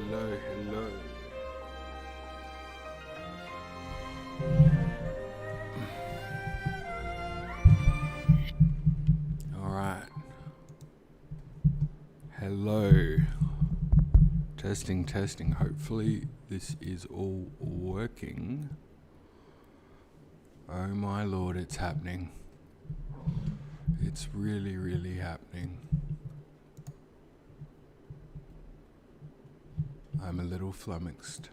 hello. All right. Hello. Testing, testing. Hopefully this is all working. Oh my lord, it's happening. It's really, really happening. I'm a little flummoxed.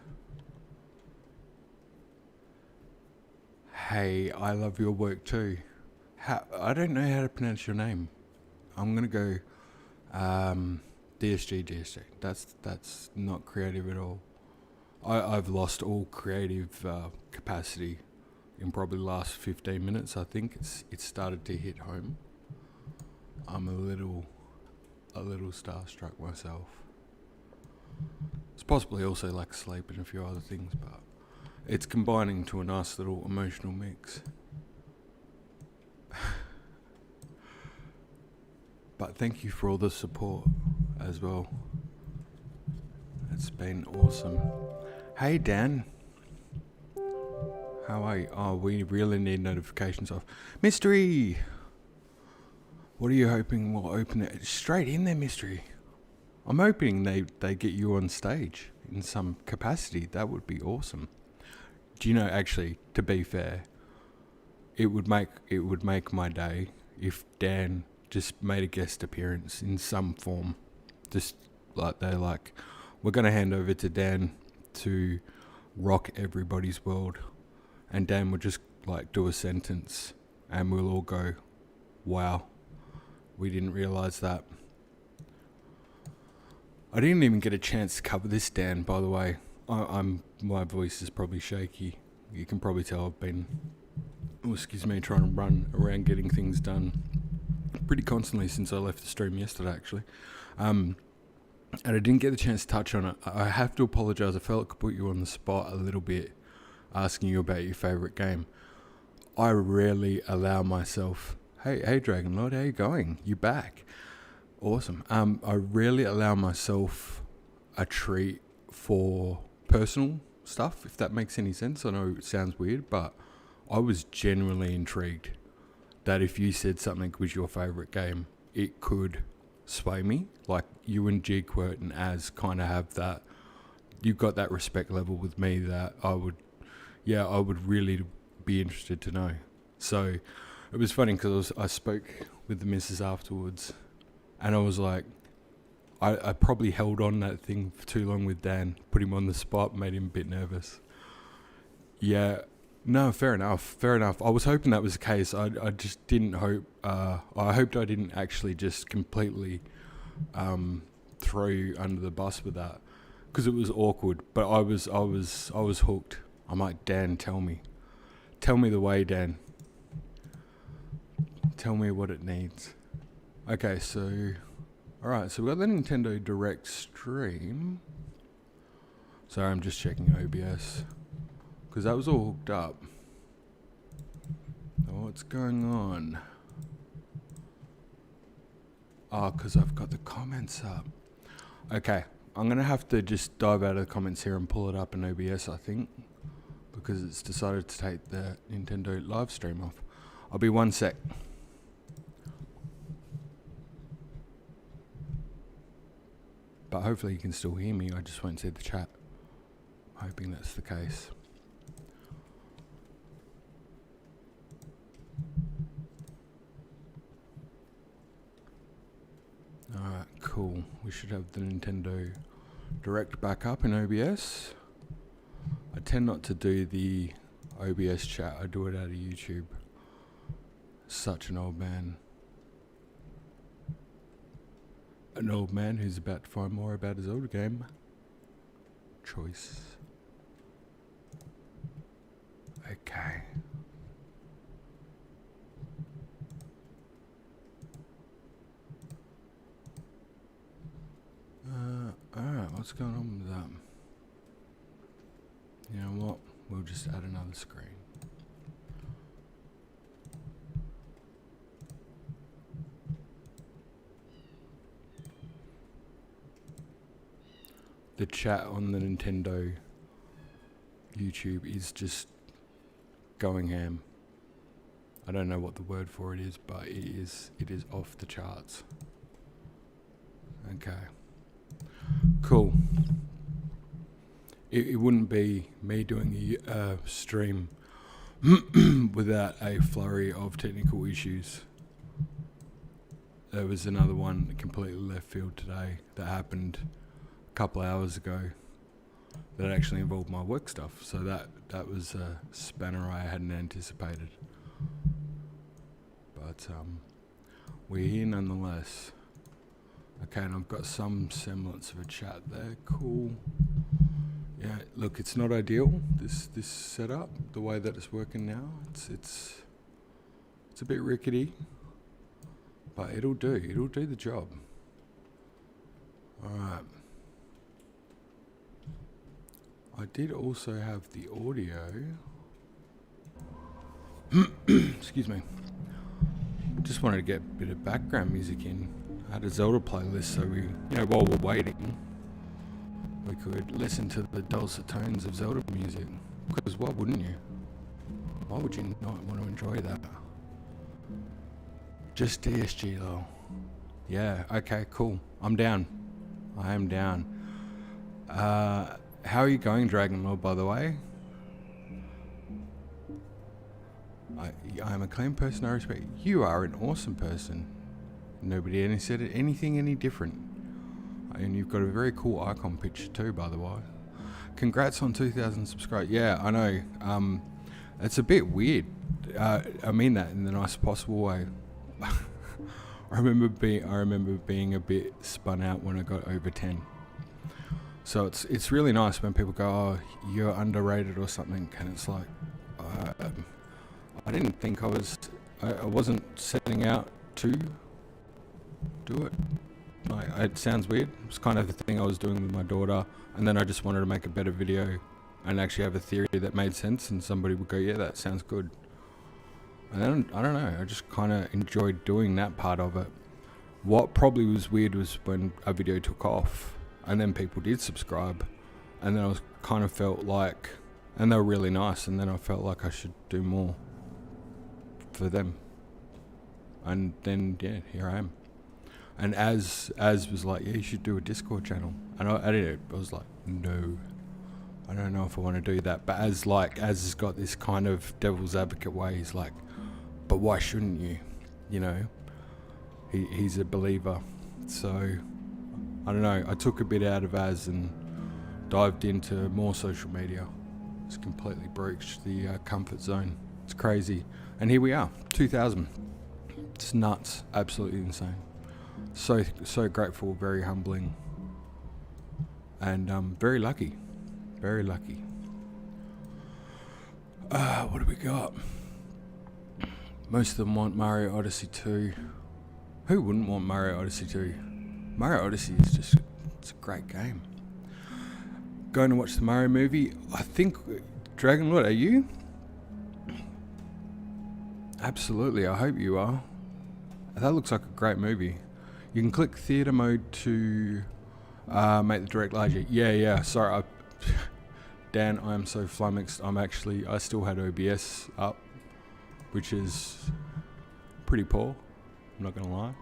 Hey, I love your work too. I don't know how to pronounce your name. I'm gonna go DSG. That's not creative at all. I've lost all creative capacity in probably the last 15 minutes. I think it's started to hit home. I'm a little starstruck myself. It's possibly also like sleep and a few other things, but it's combining to a nice little emotional mix. But thank you for all the support as well. It's been awesome. Hey Dan, how are you? Oh, we really need notifications off. Mystery! What are you hoping will open it? Straight in there, Mystery. I'm hoping they get you on stage in some capacity. That would be awesome. Do you know, actually, to be fair, it would make my day if Dan just made a guest appearance in some form. Just like we're going to hand over to Dan to rock everybody's world. And Dan would just like do a sentence and we'll all go, wow, we didn't realize that. I didn't even get a chance to cover this, Dan, by the way. My voice is probably shaky. You can probably tell I've been, trying to run around getting things done pretty constantly since I left the stream yesterday, actually. And I didn't get the chance to touch on it. I have to apologise. I felt I could put you on the spot a little bit, asking you about your favourite game. I rarely allow myself... Hey, Dragon Lord, how you going? You back? Awesome. I rarely allow myself a treat for personal stuff, if that makes any sense. I know it sounds weird, but I was genuinely intrigued that if you said something was your favourite game, it could sway me. Like you and Gquirt and Az kind of have that. You've got that respect level with me that I would really be interested to know. So it was funny because I spoke with the missus afterwards, and I was like, I probably held on that thing for too long with Dan, put him on the spot, made him a bit nervous. Yeah, no, fair enough. I was hoping that was the case. I just didn't hope. I hoped I didn't actually just completely throw you under the bus with that, because it was awkward. But I was hooked. I'm like, Dan, tell me the way, Dan. Tell me what it needs. Okay, so alright, so we've got the Nintendo Direct stream. Sorry, I'm just checking OBS, because that was all hooked up. What's going on? Oh, because I've got the comments up. Okay, I'm going to have to just dive out of the comments here and pull it up in OBS, I think, because it's decided to take the Nintendo live stream off. I'll be 1 sec. But hopefully you can still hear me. I just won't see the chat. I'm hoping that's the case. Alright, cool. We should have the Nintendo Direct back up in OBS. I tend not to do the OBS chat. I do it out of YouTube. Such an old man. An old man who's about to find more about his older game. Choice. Okay. Alright, what's going on with that? You know what? We'll just add another screen. the chat on the Nintendo YouTube is just going ham. I don't know what the word for it is, but it is off the charts. Okay. Cool. It wouldn't be me doing a stream without a flurry of technical issues. There was another one completely left field today that happened a couple hours ago that actually involved my work stuff. So that was a spanner I hadn't anticipated. But we're here nonetheless. Okay, and I've got some semblance of a chat there. Cool. Yeah, look, it's not ideal, this setup, the way that it's working now. It's a bit rickety, but it'll do the job. Alright. I did also have the audio. Excuse me. Just wanted to get a bit of background music in. I had a Zelda playlist, so while we're waiting, we could listen to the dulcet tones of Zelda music. Because why wouldn't you? Why would you not want to enjoy that? Just DSG though. Yeah, okay, cool. I'm down. I am down. How are you going, Dragon Lord, by the way? I am a clean person I respect. You are an awesome person. Nobody ever said anything any different. And you've got a very cool icon picture too, by the way. Congrats on 2,000 subscribers. Yeah, I know. It's a bit weird. I mean that in the nicest possible way. I remember being a bit spun out when I got over 10. So it's really nice when people go, "Oh, you're underrated" or something, and it's like, I didn't think I wasn't setting out to do it. Like, it sounds weird. It's kind of the thing I was doing with my daughter, and then I just wanted to make a better video and actually have a theory that made sense, and somebody would go, "Yeah, that sounds good." And then, I don't know, I just kind of enjoyed doing that part of it. What probably was weird was when a video took off, and then people did subscribe, and then I was kind of felt like, and they were really nice, and then I felt like I should do more for them. And then, yeah, here I am. And as was like, "Yeah, you should do a Discord channel." And I did it. I was like, no, I don't know if I want to do that. But as has got this kind of devil's advocate way. He's like, "But why shouldn't you?" You know, he's a believer. So I don't know. I took a bit out of Az and dived into more social media. It's completely breached the comfort zone. It's crazy. And here we are, 2,000. It's nuts. Absolutely insane. So grateful, very humbling, and very lucky. Very lucky. What do we got? Most of them want Mario Odyssey 2. Who wouldn't want Mario Odyssey 2? Mario Odyssey is it's a great game. Going to watch the Mario movie. I think, Dragon Lord, are you? Absolutely, I hope you are. That looks like a great movie. You can click theatre mode to make the direct larger. Yeah, sorry. Dan, I am so flummoxed. I still had OBS up, which is pretty poor. I'm not going to lie.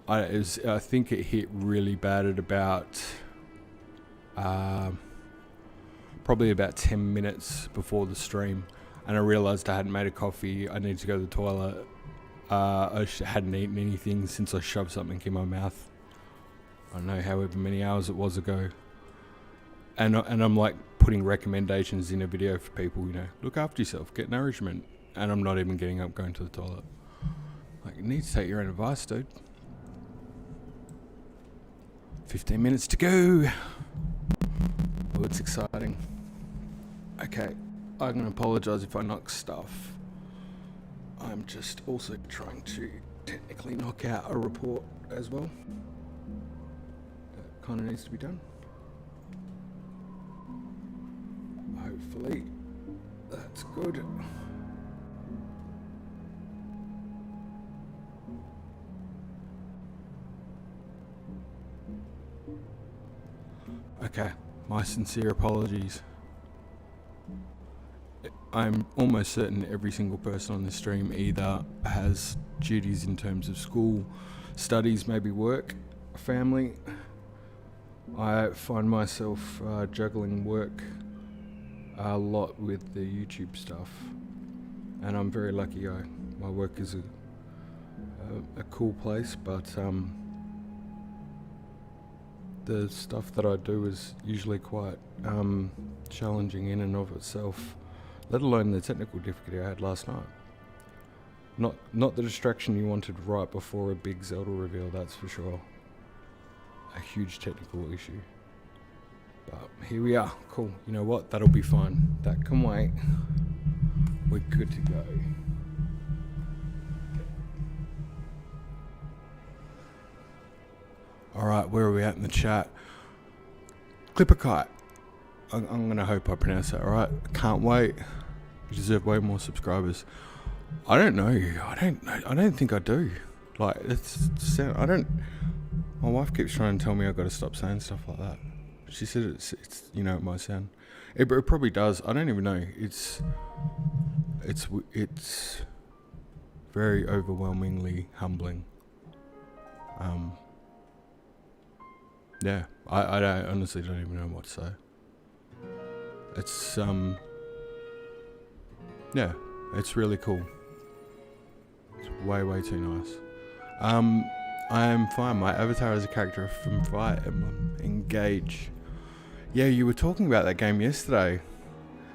I think it hit really bad at about probably about 10 minutes before the stream, and I realised I hadn't made a coffee. I needed to go to the toilet. I hadn't eaten anything since I shoved something in my mouth. I don't know, however many hours it was ago. And I'm like putting recommendations in a video for people, look after yourself, get nourishment. And I'm not even getting up, going to the toilet. Like, you need to take your own advice, dude. 15 minutes to go. Oh, it's exciting. Okay, I'm going to apologise if I knock stuff. I'm just also trying to technically knock out a report as well. That kind of needs to be done. Hopefully that's good. Okay, my sincere apologies. I'm almost certain every single person on this stream either has duties in terms of school, studies, maybe work, family. I find myself juggling work a lot with the YouTube stuff, and I'm very lucky. My work is a cool place, but the stuff that I do is usually quite challenging in and of itself, let alone the technical difficulty I had last night. Not the distraction you wanted right before a big Zelda reveal, that's for sure. A huge technical issue. But here we are. Cool. You know what? That'll be fine. That can wait. We're good to go. Alright, where are we at in the chat? Clipperkite. I'm going to hope I pronounce that right. Can't wait. You deserve way more subscribers. I don't know. I don't think I do. Like, I don't... My wife keeps trying to tell me I've got to stop saying stuff like that. She said it's you know, it might sound... It probably does. I don't even know. It's very overwhelmingly humbling. Yeah, I honestly don't even know what to say. It's yeah, it's really cool. It's way too nice. I am fine. My avatar is a character from Fire Emblem Engage. Yeah, you were talking about that game yesterday.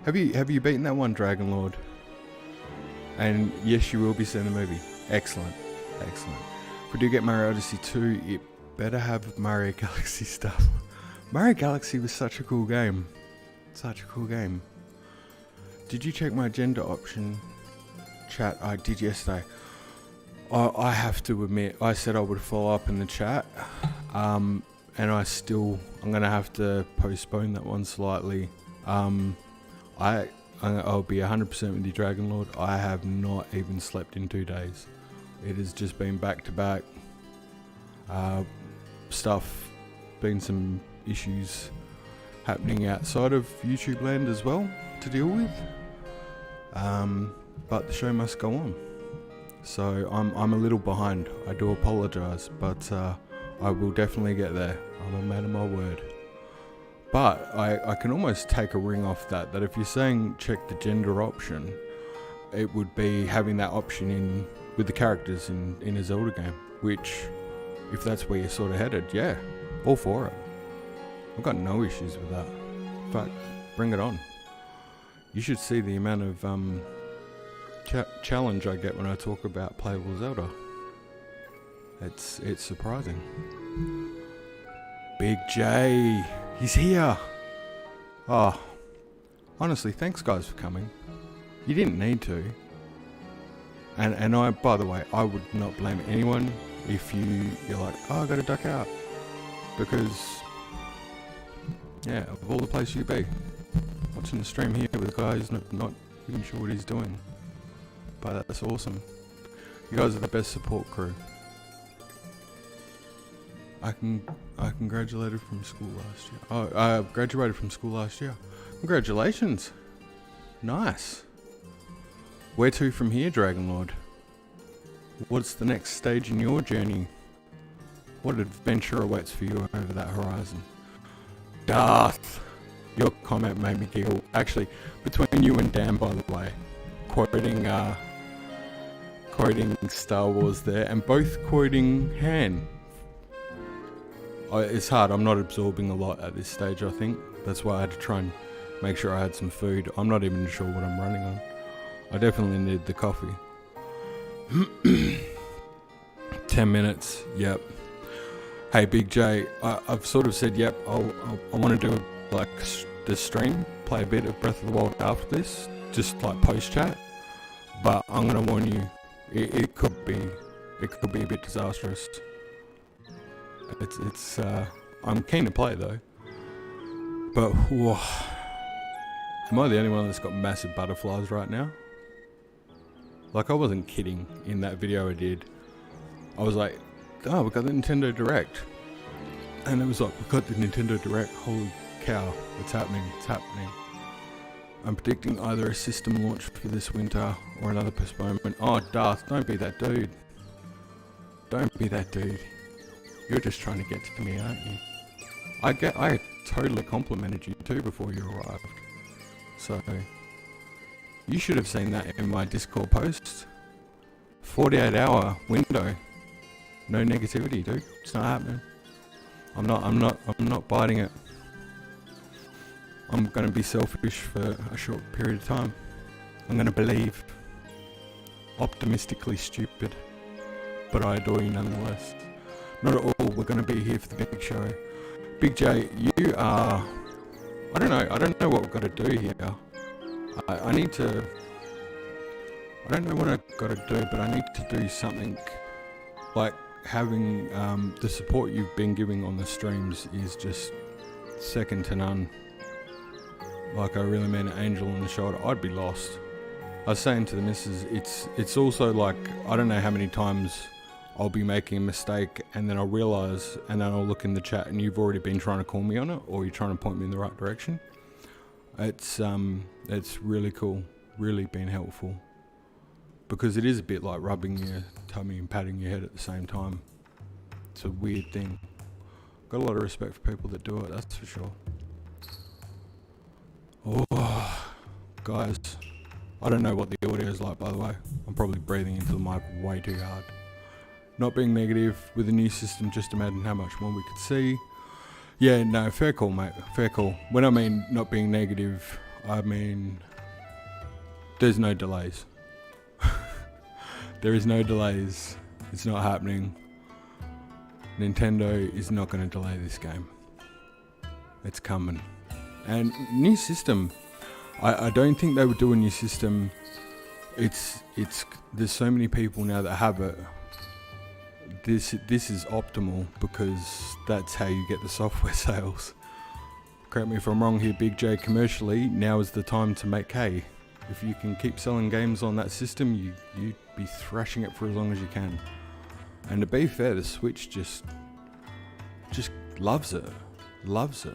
Have you beaten that one, Dragon Lord? And yes, you will be seeing the movie. Excellent. If we do get Mario Odyssey 2, it better have Mario Galaxy stuff. Mario Galaxy was such a cool game. Did you check my gender option chat? I did yesterday. I have to admit, I said I would follow up in the chat, and I'm gonna have to postpone that one slightly. I'll be 100% with you, Dragon Lord. I have not even slept in 2 days. It has just been back to back stuff. Been some issues happening outside of YouTube land as well to deal with. But the show must go on. So I'm a little behind. I do apologise, but I will definitely get there. I'm a man of my word. But I can almost take a ring off that if you're saying check the gender option, it would be having that option in with the characters in a Zelda game, which, if that's where you're sort of headed, yeah, all for it. I've got no issues with that. In fact, bring it on. You should see the amount of challenge I get when I talk about playable Zelda. It's surprising. Big J, he's here. Oh, honestly, thanks guys for coming. You didn't need to. And I, by the way, I would not blame anyone if you're like, oh, I gotta duck out. Because, yeah, of all the places you'd be, watching the stream here with a guy who's not even sure what he's doing. But that's awesome. You guys are the best support crew. I graduated from school last year. Oh, I graduated from school last year. Congratulations. Nice. Where to from here, Dragon Lord? What's the next stage in your journey? What adventure awaits for you over that horizon? Darth! Your comment made me giggle. Actually, between you and Dan, by the way, quoting Star Wars there, and both quoting Han. It's hard. I'm not absorbing a lot at this stage, I think. That's why I had to try and make sure I had some food. I'm not even sure what I'm running on. I definitely need the coffee. 10 minutes, yep. Hey, Big J, I've sort of said, yep, I want to do like the stream, play a bit of Breath of the Wild after this, just like post-chat. But I'm going to warn you, it could be a bit disastrous. It's I'm keen to play though. But, whoa. Am I the only one that's got massive butterflies right now? Like, I wasn't kidding in that video I did. I was like, oh, we got the Nintendo Direct. And it was like, we've got the Nintendo Direct, holy cow, it's happening. I'm predicting either a system launch for this winter or another postponement. Oh, Darth, don't be that dude. You're just trying to get to me, aren't you? I totally complimented you too before you arrived. So, you should have seen that in my Discord post. 48-hour window. No negativity, dude. It's not happening. I'm not biting it. I'm gonna be selfish for a short period of time. I'm gonna believe. Optimistically stupid. But I adore you nonetheless. Not at all, we're gonna be here for the big show. Big J, you are... I don't know what we've got to do here. I don't know what I've got to do, but I need to do something like having the support you've been giving on the streams is just second to none. Like, I really mean an angel on the shoulder. I'd be lost. I was saying to the missus, it's also like, I don't know how many times I'll be making a mistake and then I'll realise and then I'll look in the chat and you've already been trying to call me on it, or you're trying to point me in the right direction. It's really cool, really been helpful. Because it is a bit like rubbing your tummy and patting your head at the same time. It's a weird thing. Got a lot of respect for people that do it, that's for sure. Oh, guys, I don't know what the audio is like, by the way. I'm probably breathing into the mic way too hard. Not being negative, with the new system, just imagine how much more we could see. Yeah, no, fair call, mate, fair call. When I mean not being negative, I mean there's no delays. There is no delays. It's not happening. Nintendo is not going to delay this game. It's coming. And new system. I don't think they would do a new system. There's so many people now that have it. This is optimal because that's how you get the software sales. Correct me if I'm wrong here, Big J. Commercially, now is the time to make hay. If you can keep selling games on that system, you'd be thrashing it for as long as you can. And to be fair, the Switch just loves it. Loves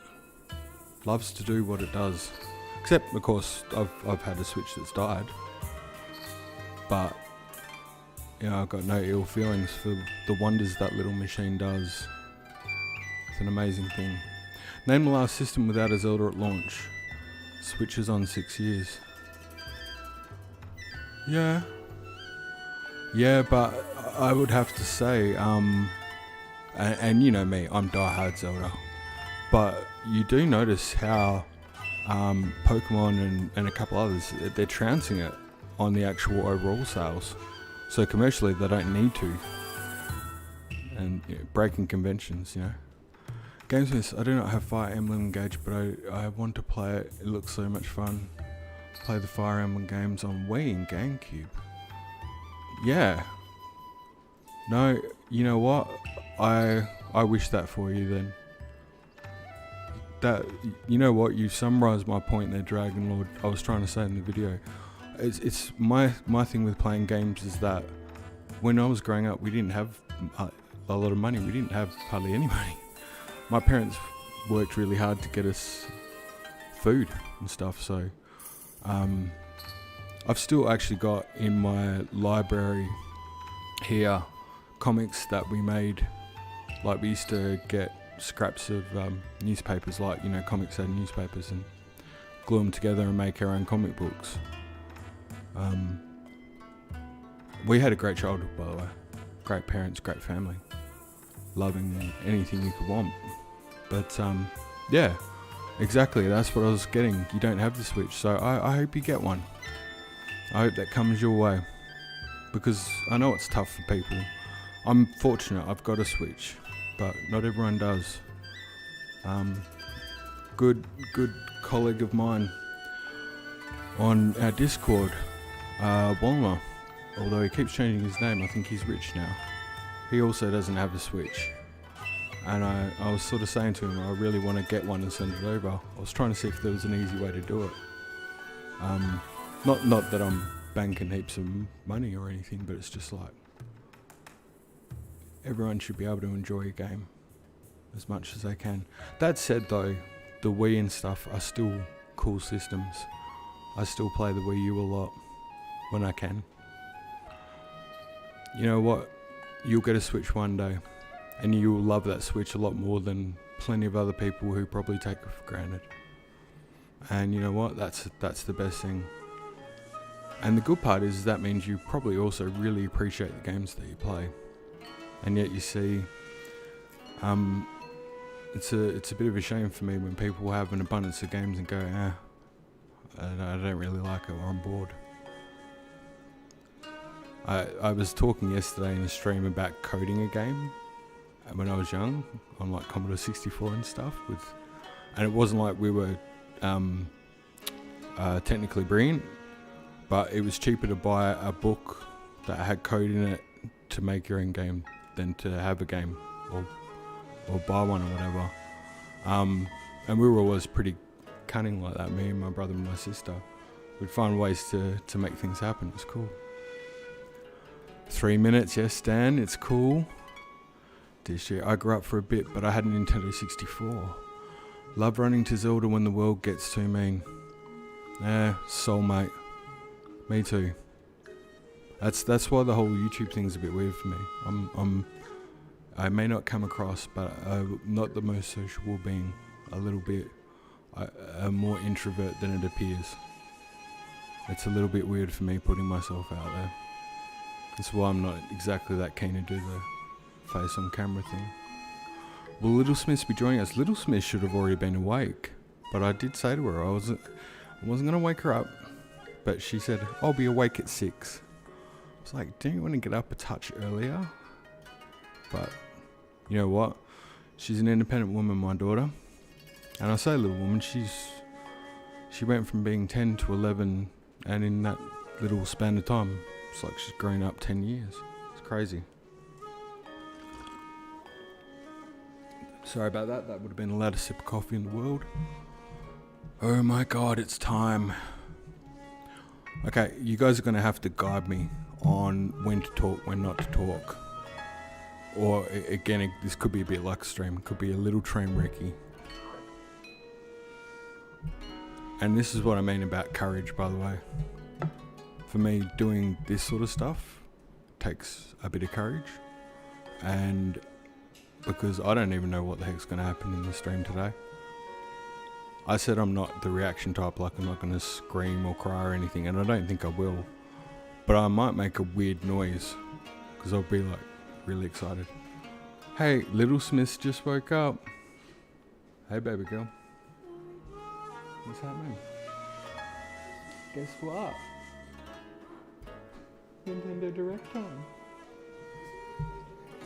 to do what it does. Except, of course, I've had a Switch that's died. But, you know, I've got no ill feelings for the wonders that little machine does. It's an amazing thing. Name the last system without a Zelda at launch. Switch is on 6 years. Yeah, but I would have to say, and you know me, I'm diehard Zelda, but you do notice how Pokemon and a couple others, they're trouncing it on the actual overall sales. So commercially, they don't need to, and you know, breaking conventions, you know. GameSmiths, I do not have Fire Emblem engaged, but I want to play it. It looks so much fun. Play the Fire Emblem games on Wii and GameCube. Yeah. No, you know what? I wish that for you then. That, you know what? You summarised my point there, Dragon Lord. I was trying to say in the video. It's my thing with playing games is that when I was growing up, we didn't have a lot of money. We didn't have hardly any money. My parents worked really hard to get us food and stuff, so I've still actually got in my library here comics that we made. Like, we used to get scraps of newspapers, like, you know, comics had newspapers, and glue them together and make our own comic books. We had a great childhood, by the way. Great parents, great family. Loving anything you could want. But yeah, exactly, that's what I was getting. You don't have the Switch, so I hope you get one. I hope that comes your way, because I know it's tough for people. I'm fortunate, I've got a Switch, but not everyone does. Good colleague of mine on our Discord, Walmer, although he keeps changing his name, I think he's rich now. He also doesn't have a Switch. And I was sort of saying to him, I really want to get one and send it over. I was trying to see if there was an easy way to do it. Not that I'm banking heaps of money or anything, but it's just like, everyone should be able to enjoy a game as much as I can. That said though, the Wii and stuff are still cool systems. I still play the Wii U a lot when I can. You know what? You'll get a Switch one day, and you will love that Switch a lot more than plenty of other people who probably take it for granted. And you know what? That's the best thing. And the good part is that means you probably also really appreciate the games that you play. And yet you see, it's a bit of a shame for me when people have an abundance of games and go, I don't really like it, or I'm bored. I was talking yesterday in a stream about coding a game when I was young on like Commodore 64 and stuff, and it wasn't like we were technically brilliant, but it was cheaper to buy a book that had code in it to make your own game than to have a game or buy one or whatever. And we were always pretty cunning like that, me and my brother and my sister. We'd find ways to make things happen. It's cool. 3 minutes, yes, Stan, it's cool. This year, I grew up for a bit, but I had a Nintendo 64. Love running to Zelda when the world gets too mean. Soulmate. Me too. That's why the whole YouTube thing's a bit weird for me. I may not come across, but I'm not the most sociable being. A little bit. I'm more introvert than it appears. It's a little bit weird for me putting myself out there. That's why I'm not exactly that keen to do the face on camera thing. Will Little Smiths be joining us? Little Smith should have already been awake, but I did say to her I wasn't going to wake her up, but she said, I'll be awake at 6. I was like, do you want to get up a touch earlier? But you know what? She's an independent woman, my daughter. And I say little woman, she went from being 10 to 11, and in that little span of time, it's like she's grown up 10 years. It's crazy. Sorry about that. That would have been the loudest sip of coffee in the world. Oh my god, it's time. Okay, you guys are going to have to guide me on when to talk, when not to talk. Or, again, this could be a bit like a stream. It could be a little train wrecky. And this is what I mean about courage, by the way. For me, doing this sort of stuff takes a bit of courage. And because I don't even know what the heck's going to happen in this stream today. I said I'm not the reaction type, like I'm not going to scream or cry or anything, and I don't think I will. But I might make a weird noise, because I'll be like really excited. Hey, Little Smiths just woke up. Hey, baby girl. What's happening? Guess what? Nintendo Direct time.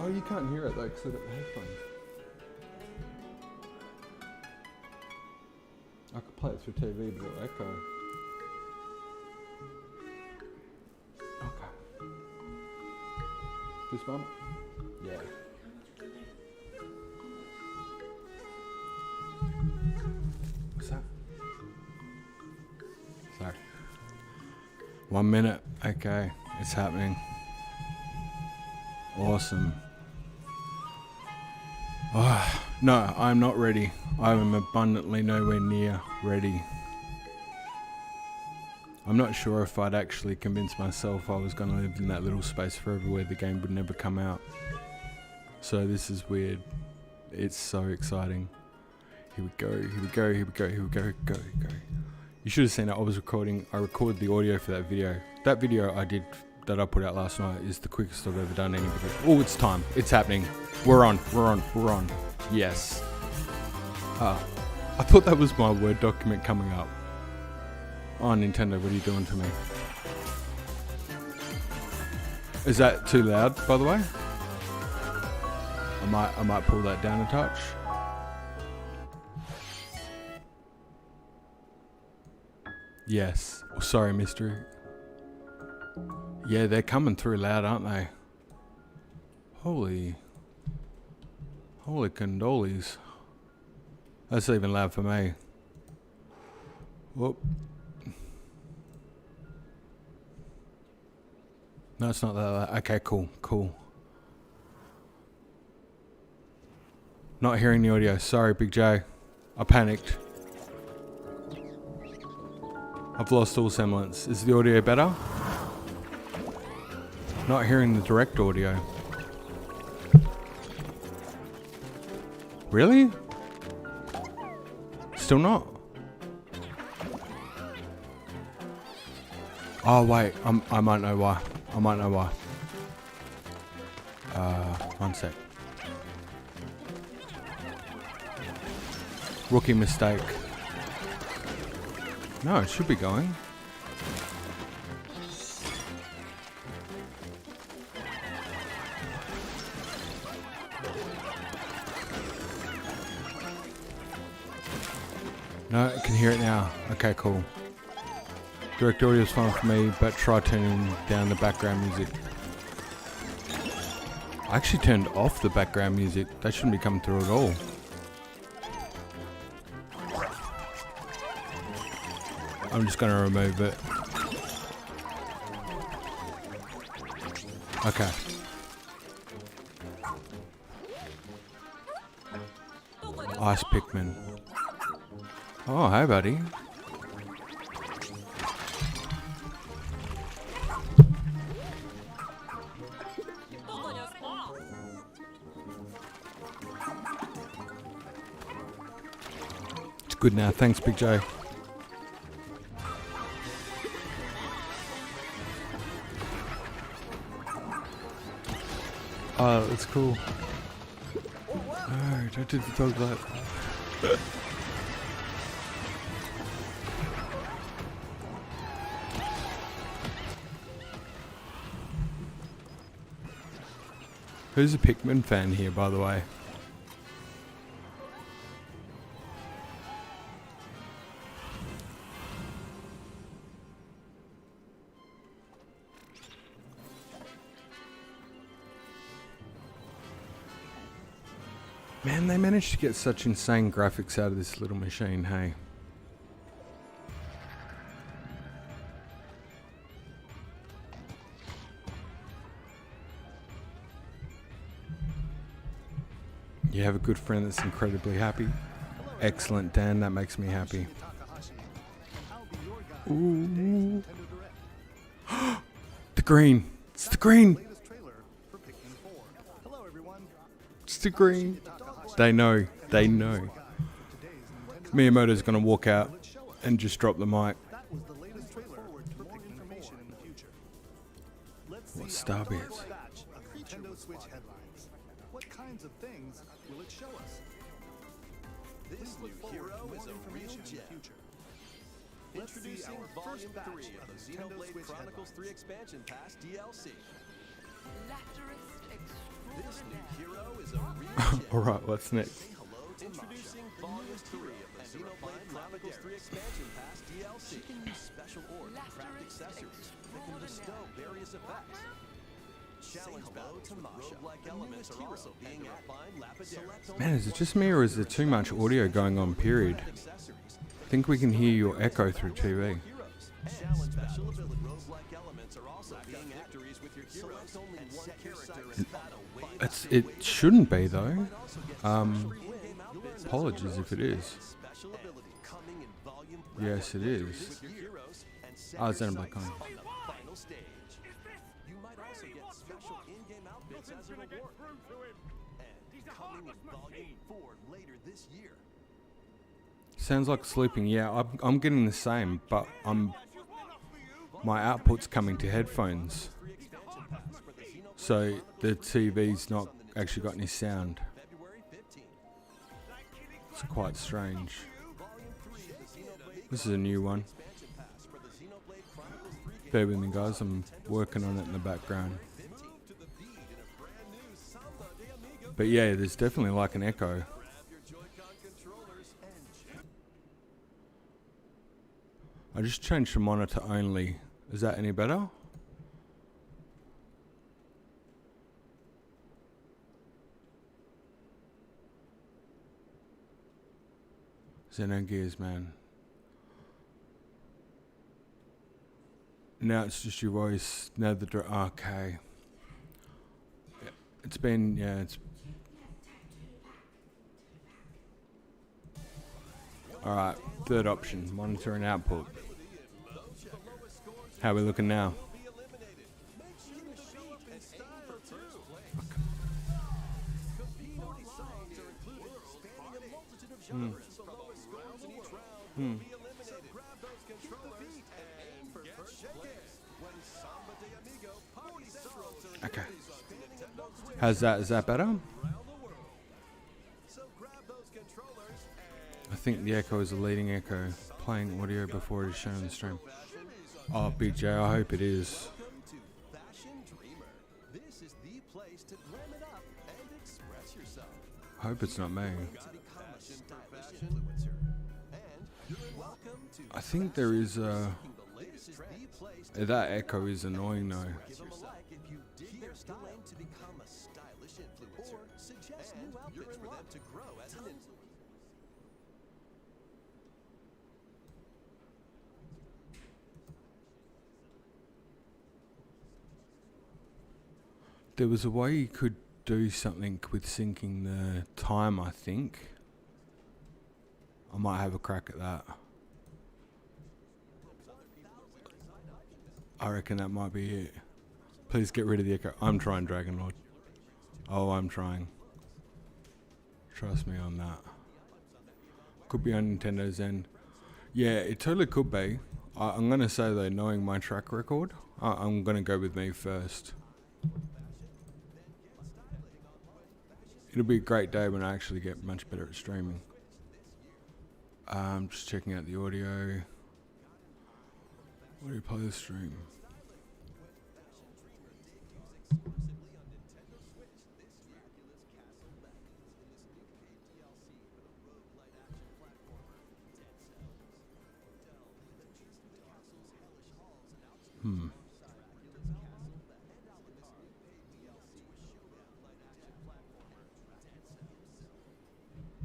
Oh, you can't hear it though because I've got the headphones. I could play it through TV, but it'll echo. Okay. Fist bump? Yeah. What's that? Sorry. 1 minute. Okay, it's happening. Awesome. Oh, no, I'm not ready. I am abundantly nowhere near ready. I'm not sure if I'd actually convince myself I was going to live in that little space forever where the game would never come out. So this is weird. It's so exciting. Here we go, here we go, here we go, here we go, go. You should have seen it. I recorded the audio for that video. That video that I put out last night is the quickest I've ever done any video. Oh, it's time. It's happening. We're on. Yes. I thought that was my Word document coming up. Oh, Nintendo, what are you doing to me? Is that too loud, by the way? I might pull that down a touch. Yes. Oh, sorry, mystery. Yeah, they're coming through loud, aren't they? Holy candolis. That's even loud for me. Whoop. No, it's not that loud. Okay, cool. Not hearing the audio. Sorry, Big J. I panicked. I've lost all semblance. Is the audio better? Not hearing the direct audio. Really? Still not? Oh wait, I might know why. One sec. Rookie mistake. No, it should be going. No, I can hear it now. Okay, cool. Direct audio is fine for me, but try turning down the background music. I actually turned off the background music. That shouldn't be coming through at all. I'm just going to remove it. Okay. Ice Pikmin. Oh, hey, buddy. It's good now. Thanks, Big J. Oh, that's cool. No, don't do the dog like that. Who's a Pikmin fan here, by the way? Man, they managed to get such insane graphics out of this little machine, hey? You have a good friend that's incredibly happy. Excellent, Dan, that makes me happy. Ooh. The green! It's the green! It's the green! They know. Miyamoto's gonna walk out and just drop the mic. What Starbits? What kinds of things will it show us? This new hero is a real gem. Introducing Volume 3 of the Xenoblade Chronicles 3 Expansion Pass DLC. This new hero is a real gem. Alright, what's next? Introducing Volume 3 of the Xenoblade Chronicles 3 Expansion Pass DLC. She can use special ores to craft accessories that can bestow various effects. Challenge battles with roguelike elements are also being refined. Man, is it just me or is there too much audio going on, period? I think we can hear your echo through TV. Challenge battles with roguelike elements are also being victories with your heroes and set yourself It shouldn't be though. Apologies if it is. Yes, it is. Xenoblade Chronicles. You might also get special in-game outfits as a reward. And coming in Volume 4 later this year. Sounds like sleeping. Yeah, I'm getting the same, but my output's coming to headphones, so the TV's not actually got any sound. It's quite strange. This is a new one. Bear with me, guys. I'm working on it in the background. But yeah, there's definitely like an echo. I just changed the monitor only. Is that any better? Xenogears, man. Now it's just your voice. Now the okay. It's been, yeah, it's Alright, third option, monitor and output. How we looking now? Okay. How's that? Is that better? I think the echo is a leading echo. Playing audio before it is shown on the stream. Oh, BJ, I hope it is. Welcome to Fashion Dreamer. This is the place to glam it up and express yourself. I hope it's not me. To become a stylish influencer. And welcome to I think there is a... this is the place to That echo is annoying though. give them a like if you dig their style to become a stylish influencer. Or suggest new outfits for them to grow as an influencer. There was a way you could do something with syncing the time, I think. I might have a crack at that. I reckon that might be it. Please get rid of the echo. I'm trying, Dragon Lord. Oh, I'm trying. Trust me on that. Could be on Nintendo's end. Yeah, it totally could be. I'm going to say though, knowing my track record, I'm going to go with me first. It'll be a great day when I actually get much better at streaming. Just checking out the audio. What do you play the stream?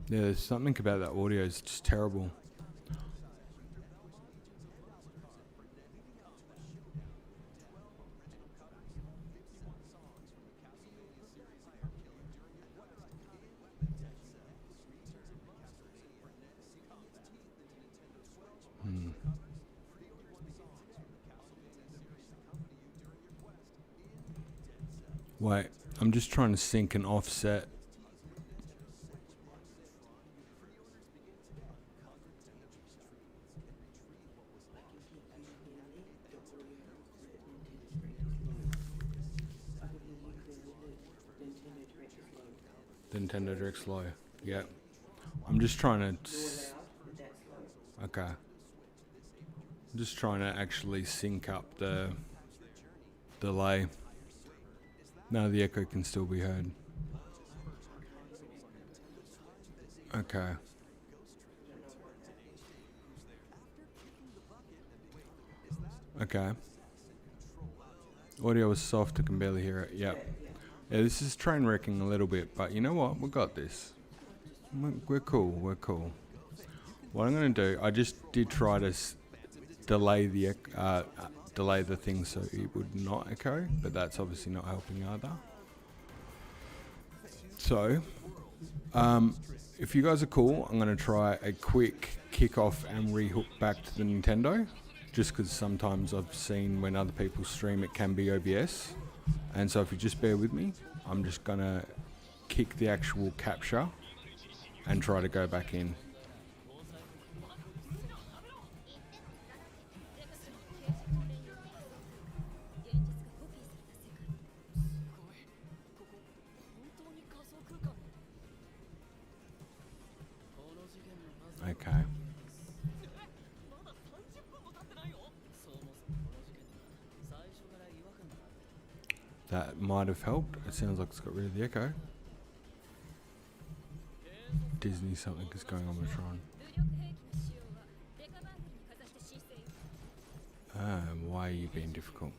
Yeah, there's something about that audio, it's just terrible. Wait, I'm just trying to sync and offset. The Nintendo Direct slow. Yeah. I'm just trying to... Okay. I'm just trying to actually sync up the delay. Now the echo can still be heard. Okay. Okay. Audio was soft, I can barely hear it. Yep. Yeah, this is train wrecking a little bit, but you know what? We got this. We're cool. We're cool. What I'm going to do, I just did try to delay the thing so it would not echo, but that's obviously not helping either. So, if you guys are cool, I'm going to try a quick kick-off and rehook back to the Nintendo, just because sometimes I've seen when other people stream it can be OBS. And so if you just bear with me, I'm just going to kick the actual capture and try to go back in. Okay. That might have helped. It sounds like it's got rid of the echo. Disney something is going on with Tron. Why are you being difficult?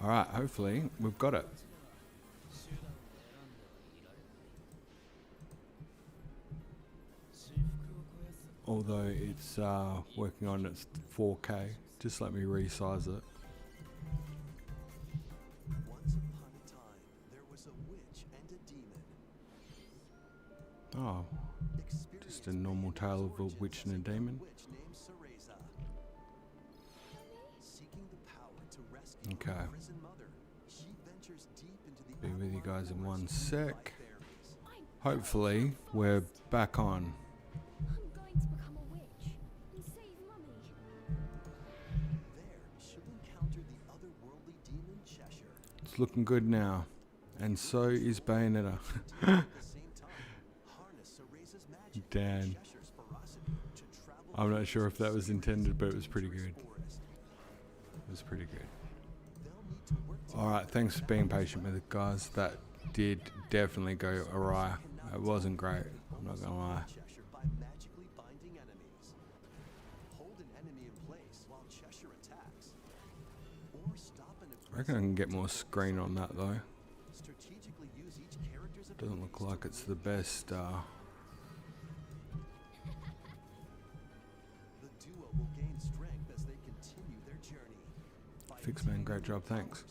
Alright, hopefully we've got it. Although it's working on its 4K, just let me resize it. Once upon a time, there was a witch and a demon. Oh, just a normal tale of a witch and a demon. Okay. Be with you guys in one sec. Hopefully, we're back on. I'm going to become a witch and save Mummy. There, she'll encounter the otherworldly demon Cheshire. It's looking good now. And so is Bayonetta. At the same time, harness Eraser's magic. Dan. Cheshire's ferocity to travel I'm not sure if that was through intended, but it was the pretty good. forest. It was pretty good. They'll need to work Alright, thanks for being patient with it, guys. That did definitely go awry. It wasn't great, I'm not gonna lie. Cheshire by magically binding enemies. Hold an enemy in place while Cheshire attacks. Or stop an I reckon I can get more screen on that though. strategically use each character's Doesn't look like it's the best. The duo will gain strength as they continue their journey. By Fix man, great job, thanks.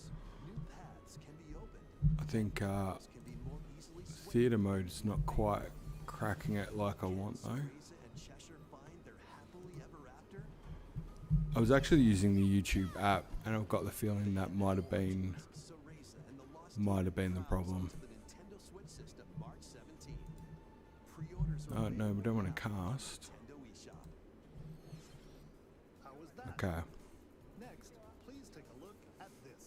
new paths can be opened. I think Can be more easily switched. theatre mode's not quite cracking it like I want though. Eraser and Cheshire find their happily ever after. I was actually using the YouTube app and I've got the feeling that might have been Eraser and the Lost the problem. to the Nintendo Switch system March 17. Pre-orders are Oh no, we don't want to available cast. at Nintendo eShop. How was that? Okay. Next, please take a look at this.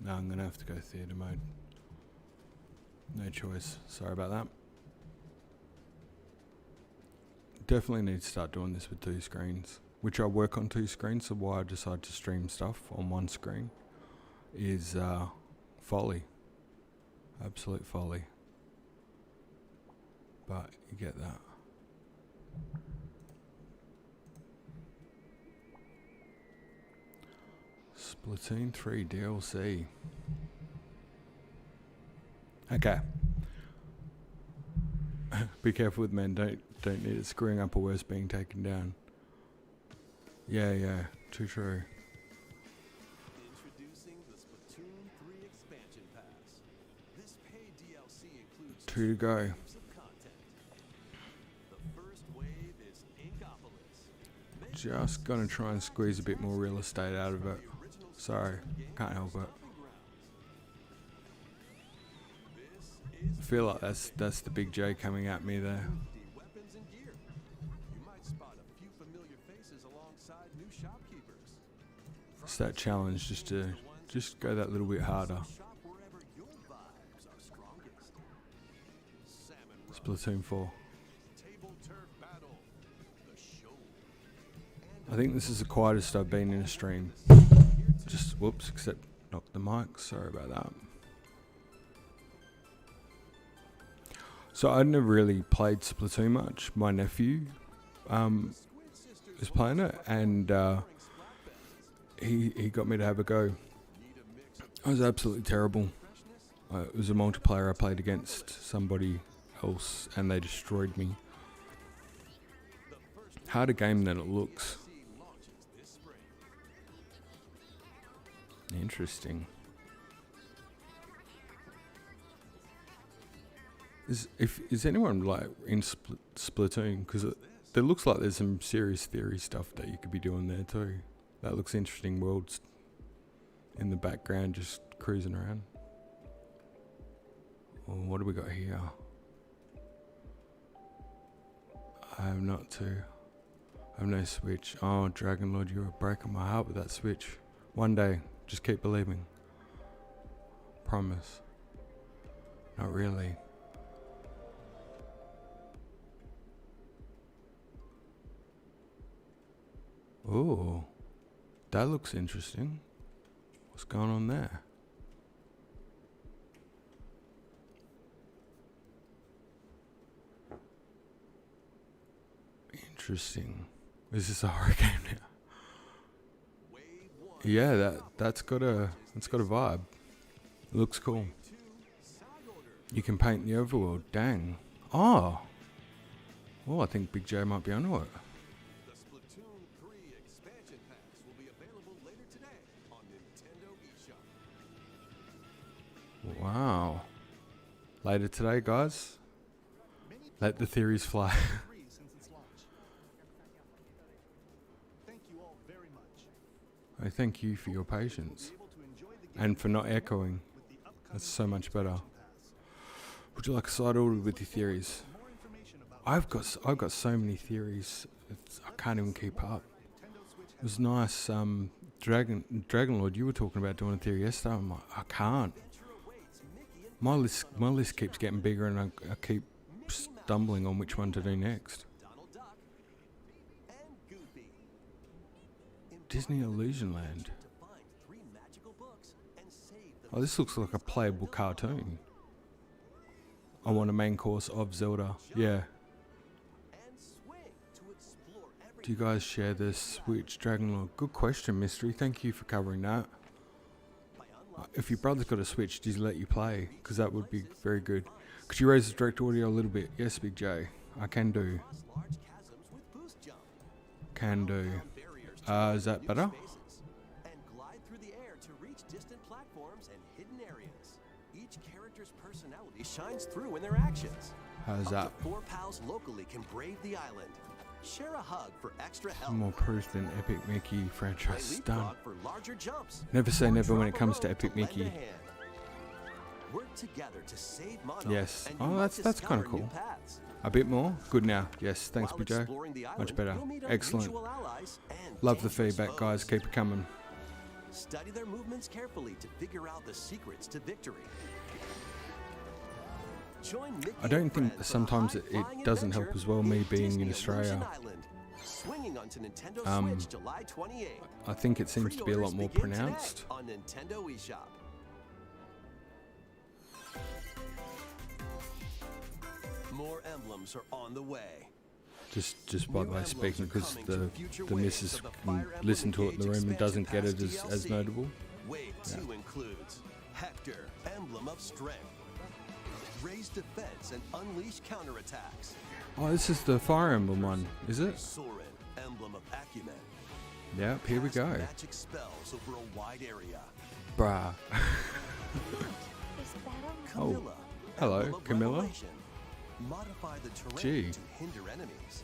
No, I'm gonna have to go theatre mode. No choice. Sorry about that. Definitely need to start doing this with 2 screens, which I work on 2 screens. So why I decide to stream stuff on 1 screen is folly, absolute folly. But you get that. Splatoon 3 DLC. Okay. Be careful with men. Don't need it screwing up or worse being taken down. Yeah. Too true. Introducing the Splatoon 3 expansion pass. This paid DLC includes 2 to go. waves of content. The first wave is Inkopolis. Just gonna try and squeeze a bit more real estate out of it. Sorry, can't help it. I feel like that's the big J coming at me there. Weapons and gear. You might spot a few familiar faces alongside new shopkeepers. It's that challenge just to go that little bit harder. Shop wherever your vibes are strongest. Salmon Row, Splatoon 4. Table Turf Battle, the show. I think this is the quietest I've been in a stream. Just whoops, except knocked the mic. Sorry about that. So I'd never really played Splatoon much. My nephew is playing it, and he got me to have a go. I was absolutely terrible. It was a multiplayer I played against somebody else, and they destroyed me. Harder game than it looks. Interesting. Is anyone like in Splatoon? Because there looks like there's some serious theory stuff that you could be doing there too. That looks interesting. Worlds in the background, just cruising around. Oh, what do we got here? I have not to. I have no Switch. Oh, Dragon Lord, you were breaking my heart with that Switch. One day, just keep believing. Promise. Not really. Oh, that looks interesting. What's going on there? Interesting. Is this a horror game now? Yeah, that's got a vibe. It looks cool. You can paint the overworld. Dang. Oh, I think Big J might be onto it. The Splatoon 3 expansion packs will be available later today on Nintendo eShop. Wow. Later today, guys. Let the theories fly. Free since its launch. Thank you all very much. I thank you for your patience Be able to enjoy the game and for not echoing. with the upcoming That's so much better. pass. Would you like a side order with your theories? More information about I've got so many theories. I can't even keep up. Nintendo Switch It was nice. Dragon Lord, you were talking about doing a theory yesterday. I'm like, I can't. My list keeps getting bigger, and I keep stumbling on which one to do next. Donald Duck and Goofy. Disney Illusion Land. To find 3 magical books and save the Oh, this looks like a playable cartoon. I want a main course of Zelda. Yeah. and swing to explore every Do you guys share the Switch Dragon Lord? Good question, Mystery. Thank you for covering that. by unlocking If your brother's got a Switch, does he let you play? Because that would be very good. Could you raise the direct audio a little bit? Yes, Big J. I can do. across large chasms with boost jump. Can do. Down barriers to Is that new better? spaces, and glide through the air to reach distant platforms and hidden areas. Each character's personality shines through in their actions. How's Up that? to 4 pals locally can brave the island. Share a hug for extra help. More proof than Epic Mickey Play franchise done. leapfrog for larger jumps. Never say Or never when it drop a comes to rope Epic lend a Mickey. hand. Work together to save Mono. Yes. and Oh, you might that's kinda discover new cool. paths. A bit more? Good now. Yes, thanks, While Big J. exploring the island, Much better. you'll meet Excellent. unusual allies and Love the dangerous feedback, guys. foes. Keep it coming. Study their movements carefully to figure out the secrets to victory. Join Mickey I don't and think friends for the sometimes high-flying it doesn't help adventure as well, me in being in Disney Australia. Illusion Island. Swinging onto Nintendo Um, Switch July 28th. I think it seems to be a lot Pre-orders more begin today pronounced. on Nintendo eShop. More emblems are on the way. Just by the way New speaking, emblems are because coming to the future the waves missus of the can Fire Emblem listen to it in the Engage room and doesn't get it expansion as pass notable. Wave 2 includes Hector, Emblem of Strength, Raise Defense and Unleash Counterattacks, Oh, this is the Fire Emblem one, is it? Soren, Emblem of Acumen. Yep, here we Cast go. Magic spells over a wide area. Bruh. Is that on Oh, Camilla, hello, Emblem of Camilla. Revelation. Modify the terrain Gee. to hinder enemies.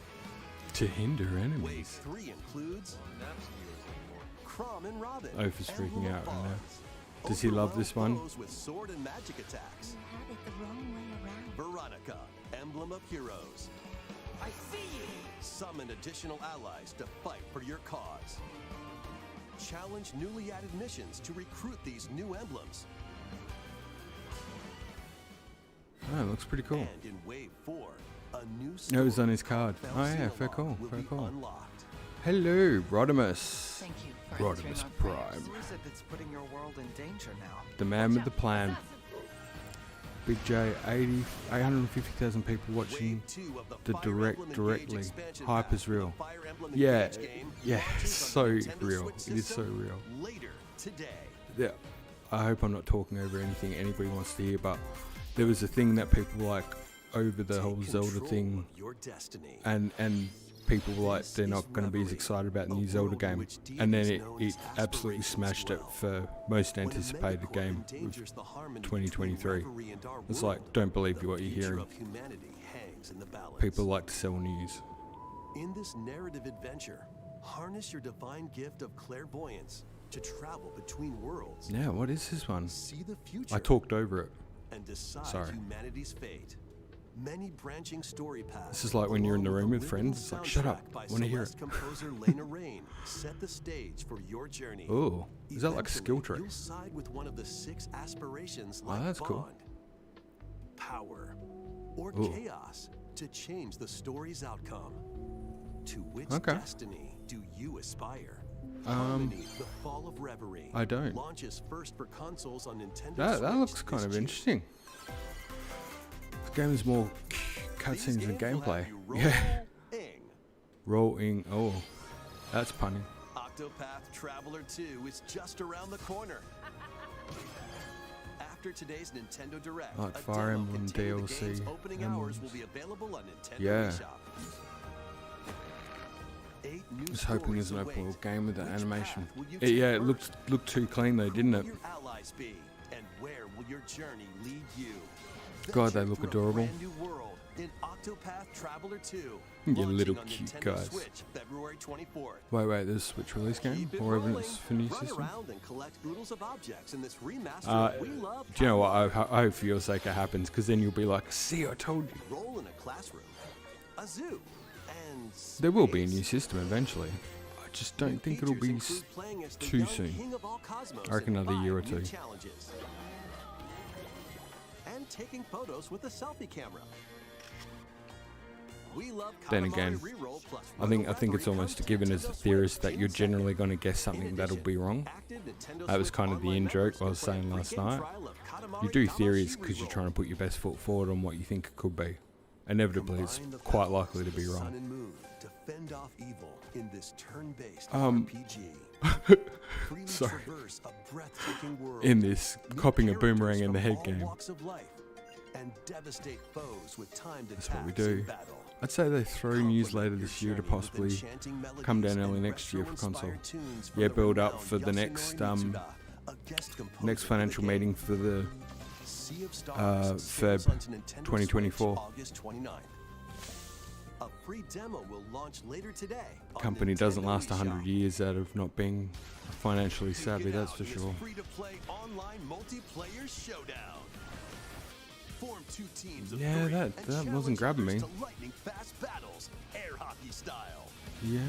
To hinder Wave enemies. 3 includes Crom and Robin. Oaf is freaking Emblem of out right now. Bonds. Does he love Overwhelm this one? foes with sword and magic attacks. You had it the wrong way around. Veronica, Emblem of Heroes. I see you! Summon additional allies to fight for your cause. Challenge newly added missions to recruit these new emblems. Oh, it looks pretty cool. And in Wave 4, a new No, it was story on his card. called Oh yeah, Felsinalong fair call, will fair be call. unlocked. Hello, Rodimus. Thank you for answering Rodimus our Prime. prayers. Who is it that's putting your world in danger now? The man with the plan. Big J, 850,000 people watching Wave 2 of the Fire direct Emblem Engage directly. expansion Hype pack is for the real. Fire Emblem Yeah, Engage game yeah, launches it's on the so Nintendo real. Switch It is so system real. Later today. Yeah, I hope I'm not talking over anything anybody wants to hear, but there was a thing that people were like over the whole Take Zelda control thing, of your destiny. and people were like they're not going to be as excited about the new Zelda game, and then it absolutely smashed it for most When a anticipated megacorp game of endangers the harmony 2023. between Reverie and our It's world, like, don't believe the what you're future hearing. of humanity hangs in the balance. People like to sell news. In this narrative adventure, harness your divine gift of clairvoyance to travel between worlds. Yeah, what is this one? See the future I talked over it. and decide Sorry. humanity's fate. Many branching story paths. This is like when you're in the along room with with a friends, living it's like, shut up, soundtrack by wanna hear it. Celeste composer Lena Raine set the stage for your journey. Oh, is that like a skill Eventually, trick? You'll side with one of the 6 aspirations Oh, like that's cool. bond, power, or Ooh. chaos to change the story's outcome. To which Okay. destiny do you aspire? Um, Harmony, The Fall of Reverie. I don't. Launches first for consoles on Nintendo That Switch looks kind this of June. interesting. This game is more cutscenes These than games will have gameplay. you Yeah. rolling. Rolling. Oh, that's punny. Octopath Traveler 2 is just around the corner. After today's Nintendo Direct, Like a Fire demo Emblem containing the DLC, game's opening hours will emblems. be available on Nintendo Yeah. eShop. 8 new I was hoping there's an stories open world await. game with that Which animation. path will you Yeah, take it first? looked too clean though, didn't Who it? will your allies be, and where will your journey lead you? God, they Venture look through a adorable. brand new world in Octopath Traveler 2. You launching little on cute Nintendo guys. Switch, February 24th. Wait, there's a Switch release game Keep it or rolling. evidence for new Run system? around and collect oodles of objects in this remastered We Love Do you know what? Power. I hope for your sake it happens, because then you'll be like, see, I told you. Roll in a classroom, a zoo, and There will be a space. new system eventually. I just don't New think it'll features be include playing as the too young soon. king of all cosmos I reckon in another year or 5 new two. challenges. And taking photos with a selfie camera. We love Then Katamari again, Reroll plus I think Roto it's Referee almost a comes to given as a Nintendo theorist Switch that you're June 2nd. generally going to guess In something that'll addition, be wrong. active Nintendo That was Switch kind of the Online in-joke members I was can play a saying last free game night. trial of Katamari You do Damacy theories because you're Reroll. trying to put your best foot forward on what you think it could be. Inevitably, it's Combine the quite powers likely to of be the Sun wrong. and Moon to fend off evil in this turn-based Um, RPG. Freely sorry. traverse a breathtaking world. In this, Meet copping a characters boomerang in from the head all game. walks of life, and devastate foes with timed That's what we attacks in do. battle. I'd say they throw news Complement later your this year to journey with possibly enchanting come melodies down early and next year for console. retro-inspired tunes from Yeah, the build up renowned for the Yasunori next Mitsuda, a guest composer next for financial the game. meeting for the Sea of Stars Feb sails onto Nintendo 2024. Switch August 29th. A free demo will launch later today. on company doesn't Nintendo last eShop. 100 years out of not being financially Duke savvy, it that's out for in this sure. free-to-play online multiplayer showdown. Form 2 teams of Yeah, 3 that- and that challenge wasn't grabbing others me. to lightning-fast battles, air hockey style. Yeah,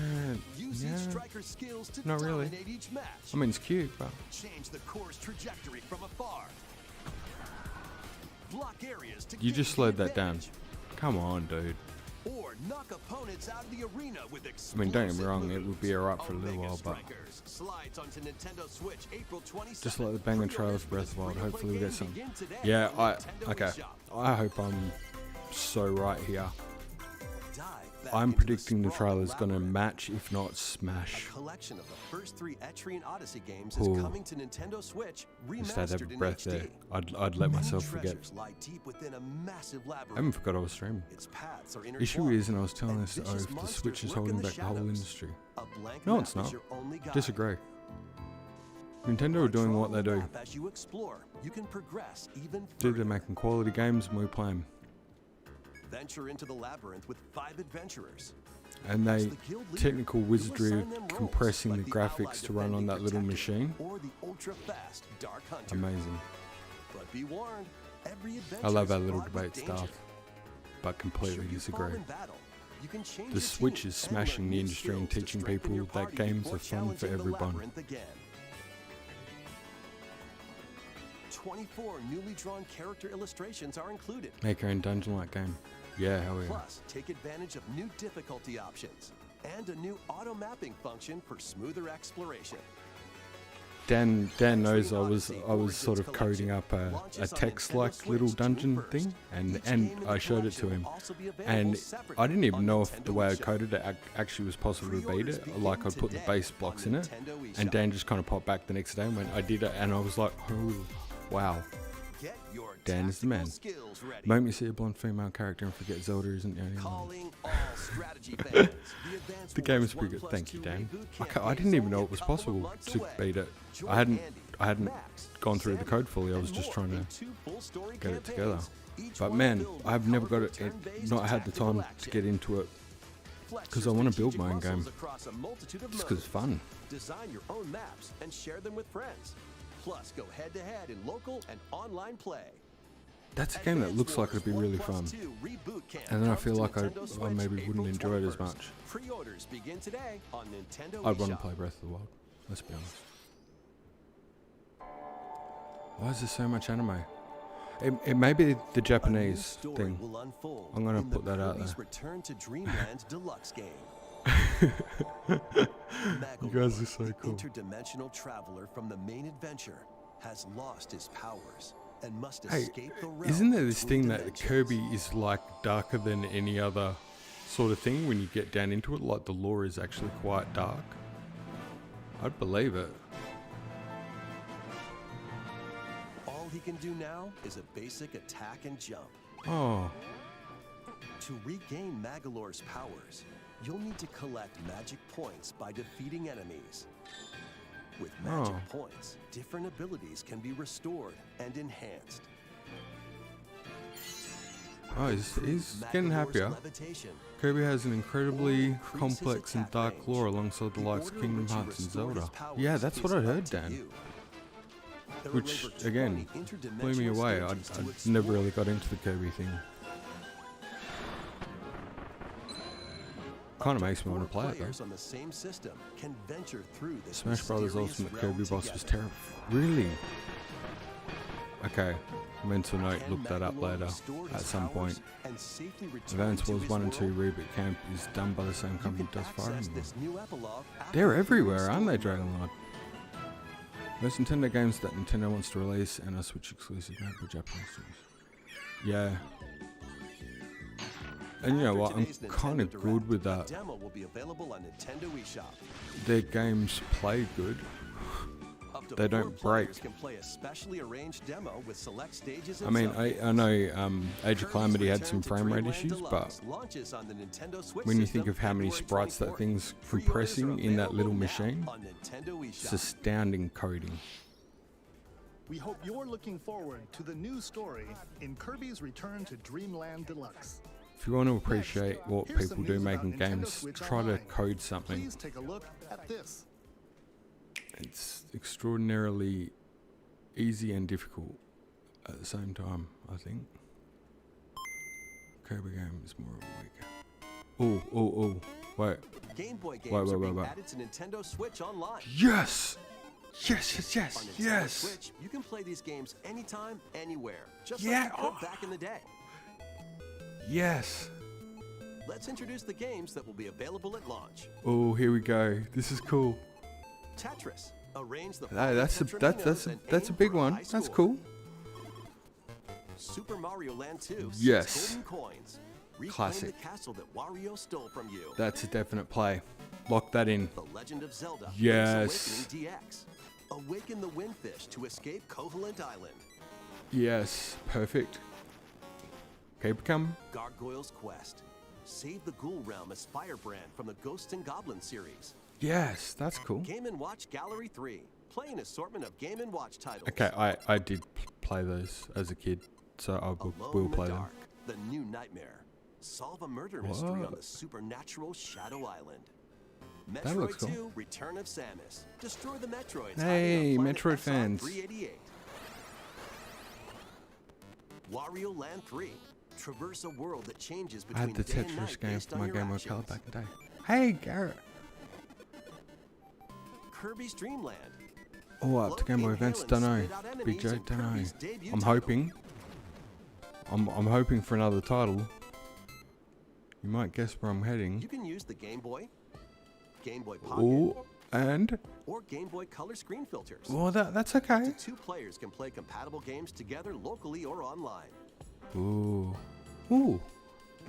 Use each yeah. striker's skills to Not really. dominate each match. I mean, it's cute, but Change the course trajectory from afar. Block areas to you gain just the slowed that down. advantage. Come on, dude. Or knock opponents out of the arena with I mean, don't get me wrong, it would be alright for a little Omega while, but Strikers slides onto Nintendo Switch April 27th. just like the banger trailer for Breath of the Wild. Free-to-play Hopefully we get game some. begin today Yeah, on Nintendo okay. eShop. I hope I'm so right here. Dive back I'm into predicting the sprawling trailer's gonna labyrinth. match, if not A smash. collection of the first 3 Etrian Odyssey games Ooh. is coming to Nintendo Switch, Just had to have remastered a in breath there. HD. I'd let Many myself forget. treasures lie deep within a massive I haven't labyrinth. forgot I was streaming. Its paths are Issue intertwined, is, and I was telling and this to vicious Oaf, the monsters Switch is lurk in holding the back the whole shadows. industry. A blank No, map it's is not. your only guide. Disagree. Nintendo are doing what they Control the do. map as you explore. You can progress even Dude, further. they're making quality games and we play them. Venture into the labyrinth with 5 adventurers. And As they, the guild leader, technical you wizardry assign of them roles, compressing like the Allied graphics to run on Defending that little Protector machine. or the ultra-fast Dark Hunter. Amazing. But be warned, every adventure I love is our little fraught with debate danger. stuff, but completely Should you fall disagree. in battle, you can change The your Switch team is and smashing learn the new industry and skills to teaching strengthen people your that party games before are fun for challenging the everyone. labyrinth again. 24 newly drawn character illustrations are included. Make your own dungeon-like game. Yeah, hell yeah. Plus, take advantage of new difficulty options and a new auto mapping function for smoother exploration. Dan knows I was sort of coding up a text-like little dungeon thing, and I showed it to him, and I didn't even know if the way I coded it actually was possible to beat it. Like I'd put the base blocks in it, and Dan just kind of popped back the next day and went, "I did it," and I was like, "Oh, wow." Get your Dan is the man. tactical skills ready. Make me see a blonde female character and forget Zelda isn't the only one. Calling all strategy fans. The game is pretty good, thank you, Dan. I didn't even know it was possible to beat it. I hadn't gone through the code fully. I was just trying to get it together. But man, I've never got not had the time to get into it because I want to build my own game. Just because it's fun. Design your own maps and share them with friends. Plus, go head-to-head in local and online play. That's a game that looks like it'd be really fun. And then I feel like I maybe wouldn't enjoy it as much. Pre-orders begin today on Nintendo I'd want to eShop. play Breath of the Wild. Let's be honest. Why is there so much anime? It may be the A new Japanese story thing. will unfold I'm gonna in put the that out Kirby's there. Return to Dreamland Deluxe game. You guys are so the cool. interdimensional traveler from the main adventure has lost his powers and must Hey, escape the realm isn't there this between thing that dimensions. Kirby is like darker than any other sort of thing when you get down into it, like the lore is actually quite dark. I'd believe it. All he can do now is a basic attack and jump. Oh, To regain Magolor's powers, you'll need to collect magic points by defeating enemies. With magic points, different abilities can be restored and enhanced. oh, he's getting Magolor's happier. levitation. Kirby has an incredibly Increases complex and attack dark range. lore alongside the The likes of order in Kingdom which he Hearts and restored Zelda. his powers Yeah, that's what I is heard, up to Dan. you. There are Which, over again, 20 blew me interdimensional away. I stages to never explore. really got into the Kirby thing. Kind of Up makes me want to four play it players though. on the same system can venture through this Smash Brothers mysterious Ultimate realm Kirby boss was together. terrible. Really? Okay, mental note, Can look that up Magolor later restore at his some powers point. and safely return Advance to Wars his 1 and 2 world? Reboot Camp is done by the same You company can that does Fire access Emblem. this new epilogue after They're the everywhere, aren't they, story mode. Dragonlord? Most Nintendo games that Nintendo wants to release and are Switch exclusive made for Japanese stores. Yeah. And you know After what, I'm today's kind of Nintendo good with Direct, that. a demo will be available on Nintendo eShop. Their games play good. Up to They 4 don't players break. can play a specially arranged demo with select stages and I mean, subgames. I know Age of Kirby's Calamity had Return some to frame rate Dreamland issues, Deluxe but launches on the Nintendo Switch when you system think of how many February sprites that 24th. thing's Pre-orders compressing are in that available little now machine, on Nintendo it's eShop. astounding coding. We hope you're looking forward to the new story in Kirby's Return to Dreamland Deluxe. If you want to appreciate what Here's people some do news about making Nintendo games, Switch try to Online. code something. Please take a look at this. It's extraordinarily easy and difficult at the same time, I think. Kirby game is more of a week. Oh, wait. Game Boy games Wait, are being wait. added to Nintendo Switch Online. Yes! Yes, On Nintendo yes! Switch, you can play these games anytime, anywhere, just Yeah, like you could back in the day. Yes! Let's introduce the games that will be available at launch. Oh, here we go. This is cool. Tetris. Arrange the Hey, that's a big one. That's cool. Super Mario Land 2. Yes. 6 golden coins. Reclaim Classic. the castle that Wario stole from you. That's a definite play. Lock that in. The Legend of Zelda. Yes. Link's Awakening DX. Awaken the Windfish to escape Koholint Island. Yes, perfect. Keep it coming. Gargoyle's Quest. Save the Ghoul Realm as Firebrand from the Ghosts and Goblins series. Yes, that's cool. Game & Watch Gallery 3. Play an assortment of Game & Watch titles. Okay, I did play those as a kid, so I will Alone in the play them. Dark. The New Nightmare. Solve a murder mystery on What? the supernatural Shadow Island. That looks Metroid cool. 2: Return of Samus. Destroy the Metroids. Hey, hiding on planet Metroid fans. SR-388. Wario Land 3. Traverse a world that changes I between had the day and Tetris night game based for on my your Game Boy Color actions. back in the day. Hey, Garrett. Kirby's Dream Land. Oh, up to Float Game Boy in Advance, Halen don't know. spit out Big enemies J, in don't know. Kirby's debut I'm title. hoping. I'm hoping for another title. You might guess where I'm You heading. can use the Game Boy, Game Boy Pocket, Oh, and or Game Boy Color screen filters. well, that's okay. Two players can play compatible games together locally or online. Ooh, that's More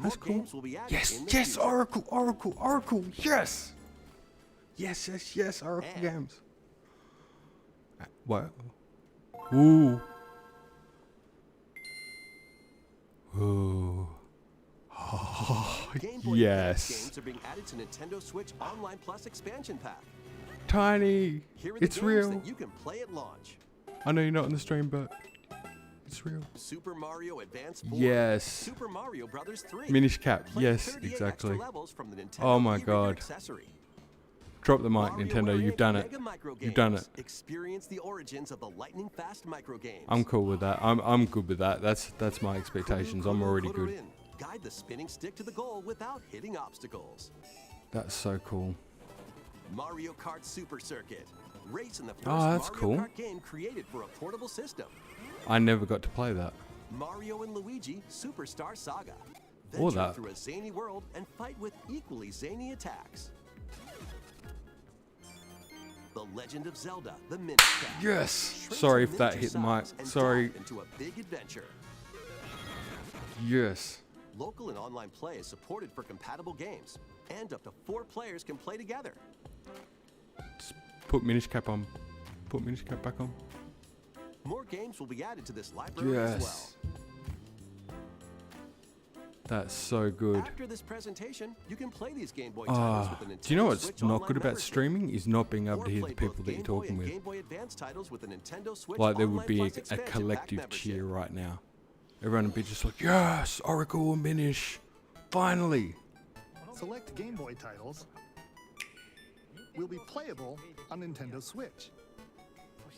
cool. games will be added Yes, in the yes, future. Oracle, yes. Yes, Oracle And- games. What? Ooh. Ooh. Game Boy Advance Yes. games are being added to Nintendo Switch Online Plus expansion pack. Tiny. Here are the It's games real. that you can play at launch. I know you're not on the stream, but it's real. Super Mario Advance 4. Yes. Super Mario Brothers 3. Minish Cap. Play Yes, 38 exactly. extra levels from the Nintendo Oh my e-reader God. accessory. Drop the mic, WarioWare Nintendo. You've done it. Mega Micro You've done Games. it. Experience the origins of the lightning fast micro games. I'm cool with that. I'm good with that. That's my expectations. I'm already good. In. Guide the spinning stick to the goal without hitting obstacles. That's so cool. Mario Kart Super Circuit. Race in the first Oh, that's Mario cool. Kart game created for a portable system. I never got to play that. Mario and Luigi Superstar Saga. Or Venture that. through a zany world and fight with equally zany attacks. The Legend of Zelda: The Minish Cap. Yes. Shrink Sorry to if that miniature hit the mic. size and Sorry. dive into a big adventure. Yes. Local and online play is supported for compatible games, and up to 4 players can play together. Just put Minish Cap on. Put Minish Cap back on. More games will be added to this library as well. Yes. That's so good. After this presentation, you can play these Game Boy titles with a Nintendo Do you know what's Switch not online good about membership. streaming is not being able Or to hear play the people both that you're Game Boy talking and with. Game Boy Advance titles with a Nintendo Switch Like there Online would be Plus a expansion pack collective membership. cheer right now. Everyone would be just like, yes, Oracle and Minish, finally. Select Game Boy titles will be playable on Nintendo Switch.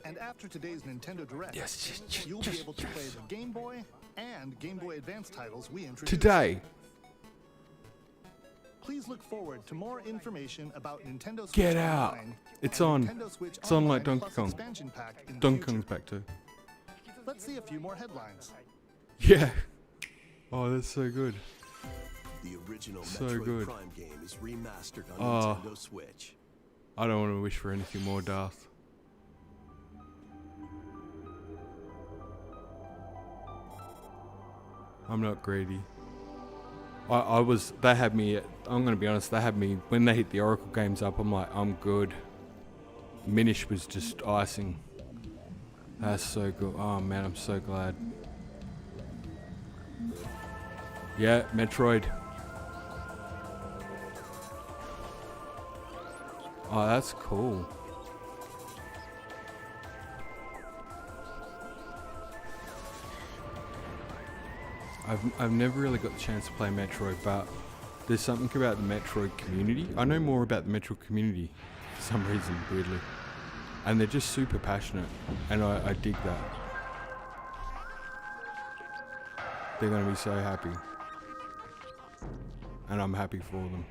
And after today's Nintendo Direct, Yes, you'll be able to play the Game Boy and Game Boy Advance titles we introduced. Today. Please look forward to more information about Nintendo Switch Get out. Online It's and on. Nintendo Switch It's on like Online Donkey Plus Kong. expansion pack in the Donkey future. Kong's back too. Let's see a few more headlines. Yeah. Oh, that's so good. The original So Metroid good. Prime game is remastered on Oh. Nintendo Switch. I don't want to wish for anything more, Darth. I'm not greedy. I was, they had me, I'm going to be honest, they had me, when they hit the Oracle games up, I'm like, I'm good. Minish was just icing. That's so good. Oh man, I'm so glad. Yeah, Metroid. Oh, that's cool. I've never really got the chance to play Metroid, but there's something about the Metroid community. I know more about the Metroid community for some reason, weirdly. And they're just super passionate, and I dig that. They're going to be so happy. And I'm happy for them.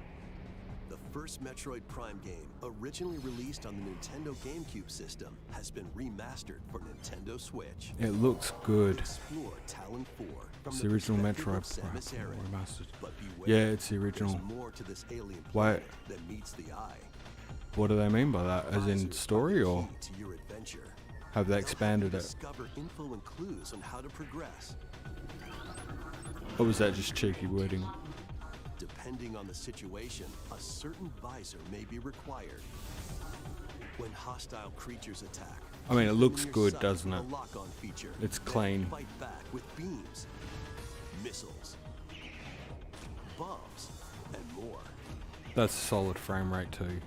The first Metroid Prime game, originally released on the Nintendo GameCube system, has been remastered for Nintendo Switch. It looks good. Explore Talon 4 from It's the the original perspective of Metroid Prime Samus Aran. remastered. But beware, Yeah, it's the original. there's more to this alien Why- planet than meets the eye. What do they mean by that? As in Advisors are story, the or key to your adventure. have they They'll help expanded you it? discover info and clues on how to progress. Or was that just cheeky wording? Depending on the situation, a certain visor may be required. When hostile creatures attack, I mean, it looks keep your good, sight doesn't with it? a lock-on feature. It's Then clean. Fight back with beams, missiles, bombs, and more. That's a solid frame rate too.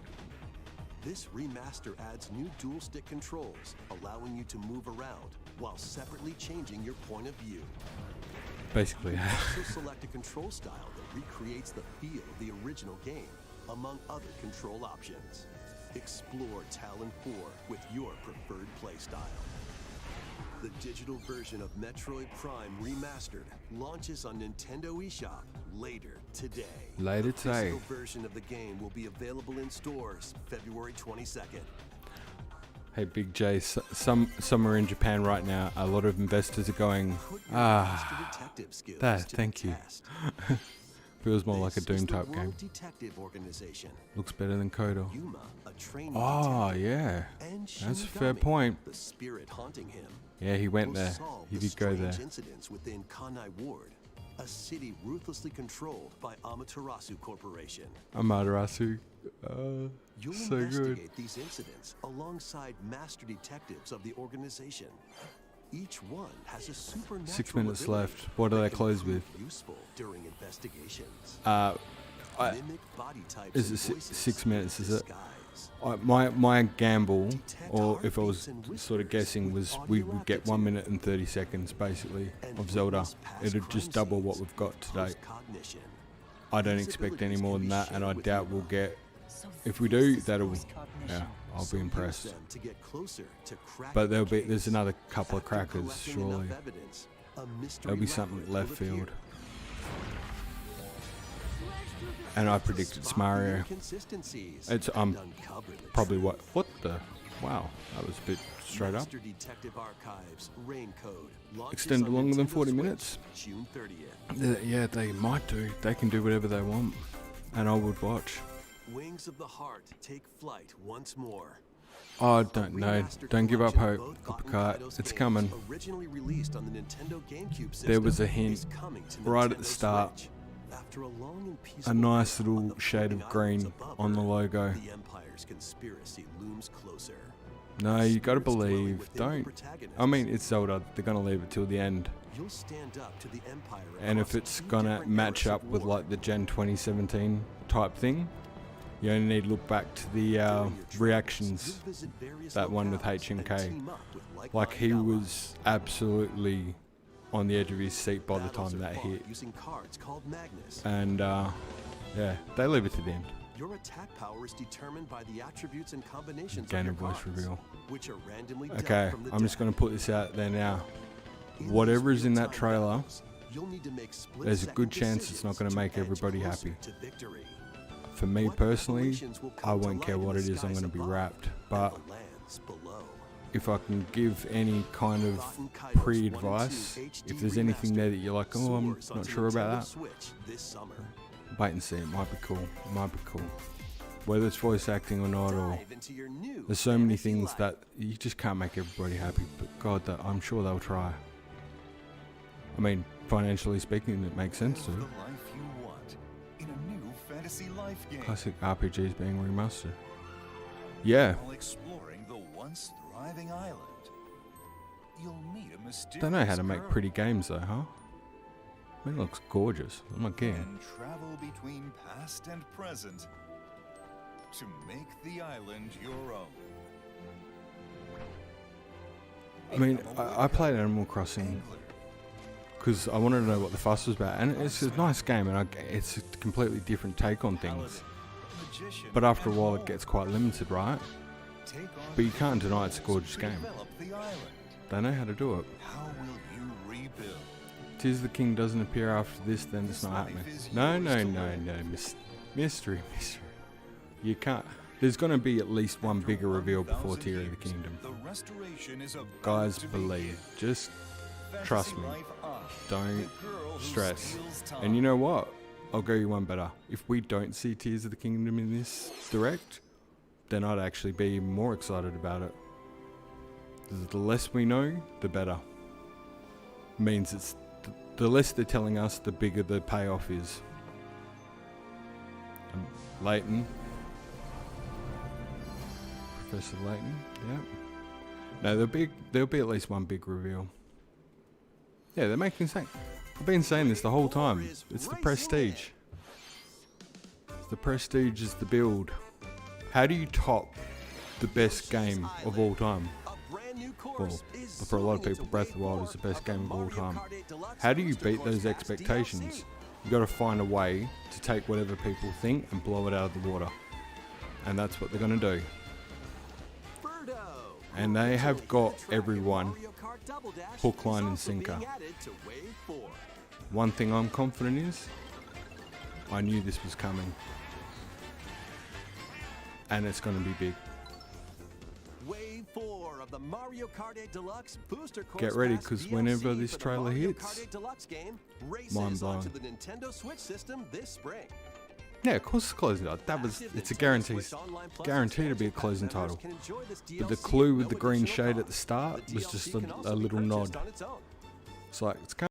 This remaster adds new dual-stick controls, allowing you to move around while separately changing your point of view. Basically. Also select a control style that recreates the feel of the original game, among other control options. Explore Talon 4 with your preferred playstyle. The digital version of Metroid Prime Remastered launches on Nintendo eShop later today. Later The today. physical version of the game will be available in stores February 22nd. Hey, Big J, somewhere in Japan right now, a lot of investors are going, Put your master ah, detective skills there, to the thank you. test. Feels more like a This Doom is the type game. World Detective Organization. Looks better than Kodo. Yuma, a trainee Oh, detective, yeah. and That's a fair Shinigami, point. The spirit haunting him. Yeah, he went will there. solve He the did go there. strange incidents within Kanai Ward, a city ruthlessly controlled by Amaterasu Corporation. Amaterasu. You'll So good. investigate these incidents alongside master detectives of the organization. Each one has a supernatural 6 minutes ability left. What do that they can close prove with? Useful during investigations. I- Mimic body types is and it voices 6 minutes, in is it? disguise. My gamble, Detect or if I was heartbeats and sort of whispers guessing, with was we audio would get 1 aptitude. minute and 30 seconds basically And of Zelda. witness past It'd just crime double what scenes we've got today. post-cognition. I don't These expect any abilities more can than be that, and I shared with doubt Yuma. we'll get. So If we this do, is that'll, post-cognition. yeah, I'll So be use impressed. them to get closer to cracking But there'll the be, there's case. another couple of After crackers, collecting surely. enough evidence, a mystery There'll be something labyrinth left will field. appear. And I predict it's Spot the Mario. inconsistencies It's, and uncover the Probably truth. what the, wow, that was a bit straight up. Master Detective Archives Rain Code launches Extended on longer than Nintendo 40 Switch minutes. June 30th. Yeah, they might do. They can do whatever they want. And I would watch. Wings of the Heart take flight once more. Oh, don't know. Remastered Don't give up collection hope, of both Gotham Uppercut. Kaido's It's games, coming. Originally released on the Nintendo GameCube system, There was a is hint coming to right at Nintendo the start. Switch. After a long and peaceful A nice era on little the shade floating of green islands above on the Earth, logo. the Empire's conspiracy looms closer. No, you gotta Spirits dwelling believe. within the Don't. protagonists. I mean, it's Zelda. They're gonna leave it till the end. You'll stand up to the Empire And if across it's two gonna different match eras up of with war. like the Gen 2017 type thing, you only need to look back to the During your travels, reactions. you'll visit various that one with locales and HMK. team up with Like he like-minded was absolutely on the edge of his seat by the Battles time are that fought hit. using cards called Magnus. And yeah, they leave it to the end. Your attack power is determined by the attributes and combinations Gain of of your voice cards, reveal. which are randomly dealt Okay, from the I'm just deck. gonna put this out there now. In Whatever these is in that real-time trailer, battles, you'll need to make there's a good split-second chance it's not decisions gonna make to edge everybody closer happy. to victory. For me What personally, operations will I come to won't care light in what the it is I'm skies gonna be above wrapped. and But the lands below. if I can give any kind of Gotham Kaidos pre-advice, 1 and 2 if there's HD anything there remastered that you're like, oh, I'm soars not onto sure about Nintendo that, Switch this summer. wait and see. It might be cool. It might be cool. Whether it's voice acting or not, or Dive into your new there's so many fantasy things life. that you just can't make everybody happy. But God, that I'm sure they'll try. I mean, financially speaking, it makes sense Live to. the life you want in a new fantasy life game. Classic RPGs being remastered. Yeah, While exploring the once thriving island, you'll meet a mysterious they know how to make girl pretty games though, huh? I mean, it looks gorgeous. I'm not kidding. and travel between past and present to make the island your own. I mean, I played Animal Crossing Angler, because I wanted to know what the fuss was about, and it's a nice game, and it's a completely different take on things. magician, But after a and while, more. it gets quite limited, right? Take on But you can't deny it's a tools gorgeous to game. develop the island. They know how to do it. How will you rebuild? Tears of the King doesn't appear after this, then it's not happening. No, no, no, no, mystery. You can't. There's gonna be at least one bigger reveal before 1,000 Tear of the years, Kingdom. The restoration is about Guys, to believe. begin. Just trust me. Fantasy Life on. don't The girl who stress. steals time. And you know what? I'll go you one better. If we don't see Tears of the Kingdom in this direct, then I'd actually be even more excited about it. The less we know, the better. Means it's the less they're telling us, the bigger the payoff is. Layton. Professor Layton, yeah. No, there'll be at least one big reveal. Yeah, they're making sense. I've been saying this the whole time. It's the prestige. The prestige is the build. How do you top the best game of all time? Well, for a lot of people, Breath of the Wild is the best game of all time. How do you beat those expectations? You got to find a way to take whatever people think and blow it out of the water. And that's what they're going to do. And they have got everyone hook, line and sinker. One thing I'm confident is, I knew this was coming. And it's going to be big. Wave 4 of the Mario Kart 8 Deluxe Booster Course Get ready, Pass 'cause DLC whenever this for the trailer Mario hits, Kart 8 Deluxe game races mind blown. onto the Nintendo Switch system this spring. Yeah, of course it's closing title. It's a guarantee to be a closing title. But the clue with the green shade at the start was just a little nod. It's like, it's kind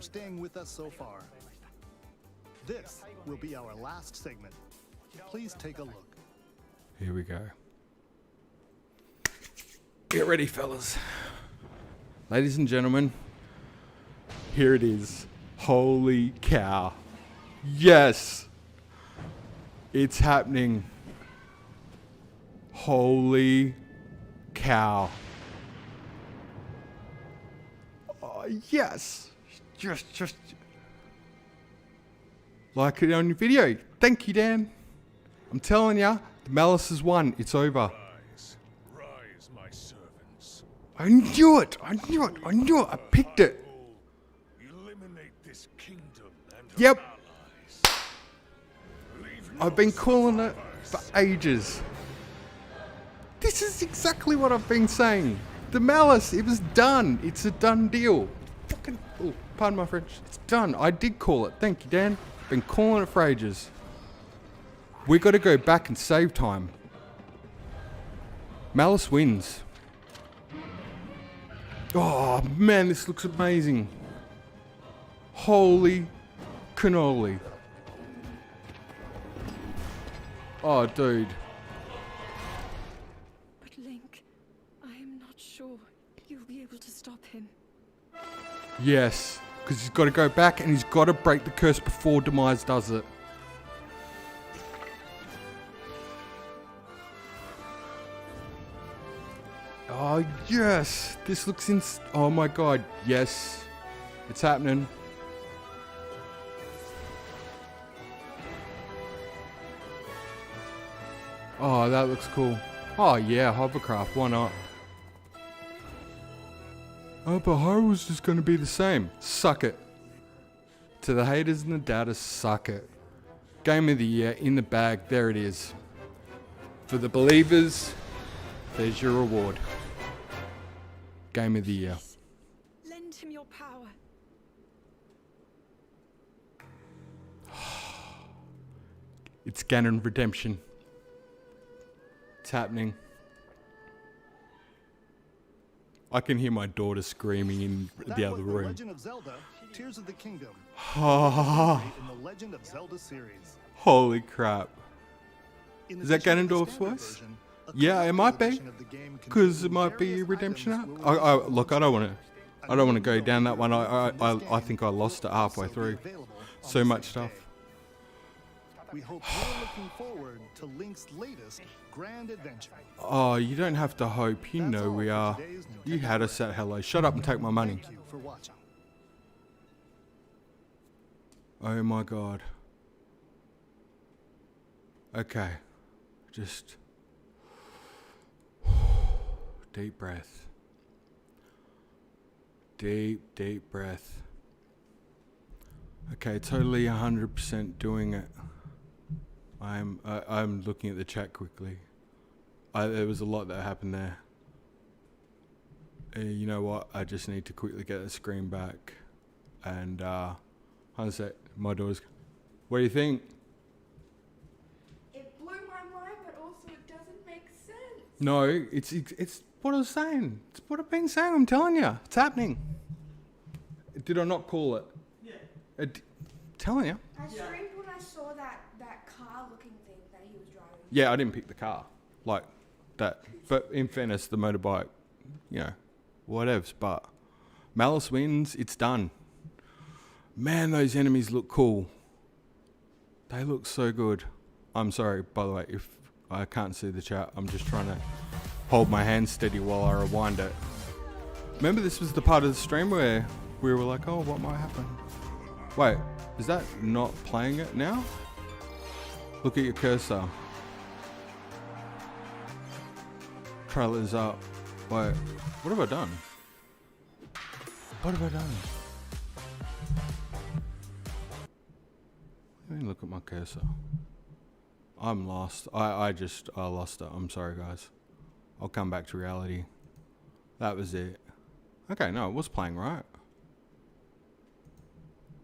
staying with us so far. This will be our last segment. Please take a look. Here we go. Get ready, fellas. Ladies and gentlemen, here it is. Holy cow. Yes! It's happening. Holy cow. Oh, yes! Just. Like it on your video. Thank you, Dan. I'm telling ya, the Malice has won. It's over. Rise, my servants. I knew it. I picked it. Eliminate this kingdom and her Yep. allies. Leave no I've been calling it for survivors. ages. This is exactly what I've been saying. The Malice, it was done. It's a done deal. Fucking, oh, pardon my French. It's done. I did call it. Thank you, Dan. Been calling it for ages. We got to go back and save time. Malice wins. Oh man, this looks amazing. Holy cannoli. Oh, dude. But Link, I am not sure you'll be able to stop him. Yes, because he's got to go back and he's got to break the curse before Demise does it. Oh, yes. This looks oh my god. Yes. It's happening. Oh, that looks cool. Oh, yeah. Hovercraft. Why not? Oh, but Hyrule's just going to be the same. Suck it. To the haters and the doubters, suck it. Game of the year in the bag. There it is. For the believers, there's your reward. Game of the year. Lend him your power. It's Ganon Redemption. It's happening. I can hear my daughter screaming in That the other was room. Legend of Zelda: Tears of the Kingdom. Oh, In the Legend of Zelda series. holy crap. In Is that addition to the Ganondorf's standard voice? version, a Yeah, it might be. edition of the game Because it containing might be various Redemption items Arc. will release Look, I don't want to go down that one. I I think I lost it halfway through. So much stuff. We hope you're looking forward to Link's latest grand adventure. Oh, you don't have to hope. You That's know all we for are. today's You Nintendo had us at hello. Shut up and take my money. Thank you for watching. Oh my god. Okay. Just deep breath. Deep breath. Okay, totally 100% doing it. I'm looking at the chat quickly. There was a lot that happened there. You know what? I just need to quickly get the screen back. And hold on a sec. My daughter's. What do you think? It blew my mind, but also it doesn't make sense. No, it's what I was saying. It's what I've been saying. I'm telling you, it's happening. Did I not call it? Yeah. Telling you. I screamed when I saw that car-looking thing that he was driving. Yeah, I didn't pick the car like that. But in fairness, the motorbike, you know, whatevs. But Malice wins. It's done. Man, those enemies look cool. They look so good. I'm sorry, by the way, if I can't see the chat. I'm just trying to hold my hand steady while I rewind it. Remember, this was the part of the stream where we were like, oh, what might happen? Wait, is that not playing it now? Look at your cursor. Trailer's up. Wait, what have I done? What have I done? Let me look at my cursor. I'm lost. I lost it. I'm sorry, guys. I'll come back to reality. That was it. Okay, no, it was playing right.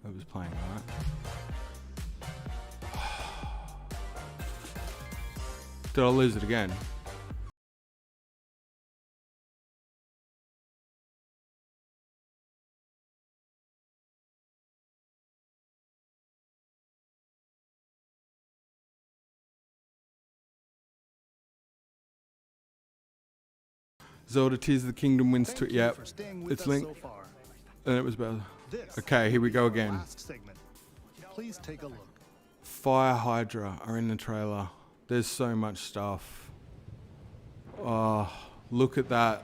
It was playing right. Did I lose it again? Zelda Tears of the Kingdom wins Thank to you yep. for staying with It's us Link. so far. And it was better. This Okay, here we will go be our again. last segment. Please take a look. Fire Hydra are in the trailer. There's so much stuff. Oh, look at that.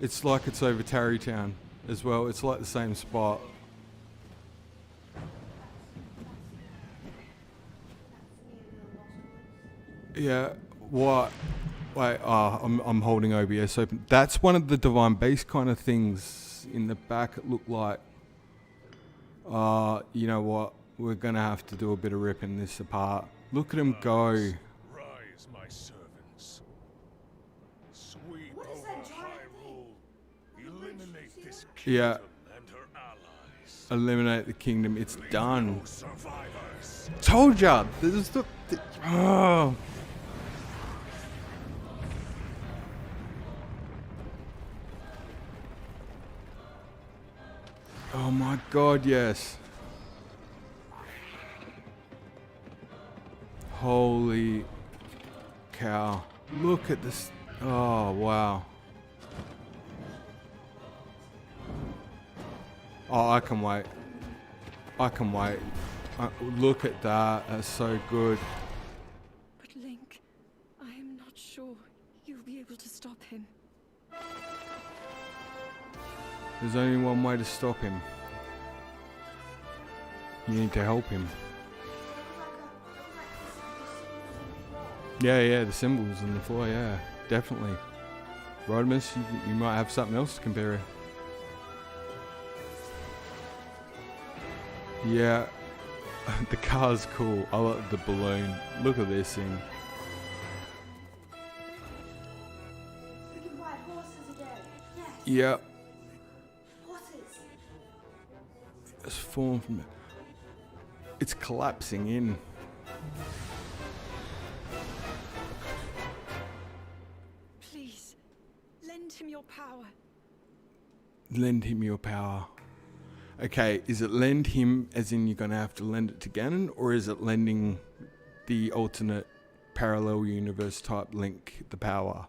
It's like it's over Tarrytown as well. It's like the same spot. Yeah, what? Wait, I'm holding OBS open. That's one of the Divine Beast kind of things in the back. It looked like. You know what? We're gonna have to do a bit of ripping this apart. Look at him go. Rise, my servants. Sweep What is over that giant Hyrule. Eliminate this Yeah. kingdom and her allies. Eliminate the kingdom. It's done. No survivors. Told ya. There's oh. Oh my God! Yes. Holy cow. Look at this. Oh, wow. Oh, I can wait. I can wait. Look at that. That's so good. But Link, I am not sure you'll be able to stop him. There's only one way to stop him. You need to help him. Yeah, the symbols on the floor, yeah. Definitely. Rodimus, you might have something else to compare it. Yeah. The car's cool. I like the balloon. Look at this thing. We can ride horses again. Yes. Yep. Horses. It's formed from it. It's collapsing in. Please, lend him your power. Lend him your power. Okay, is it lend him as in you're going to have to lend it to Ganon, or is it lending the alternate parallel universe type Link the power?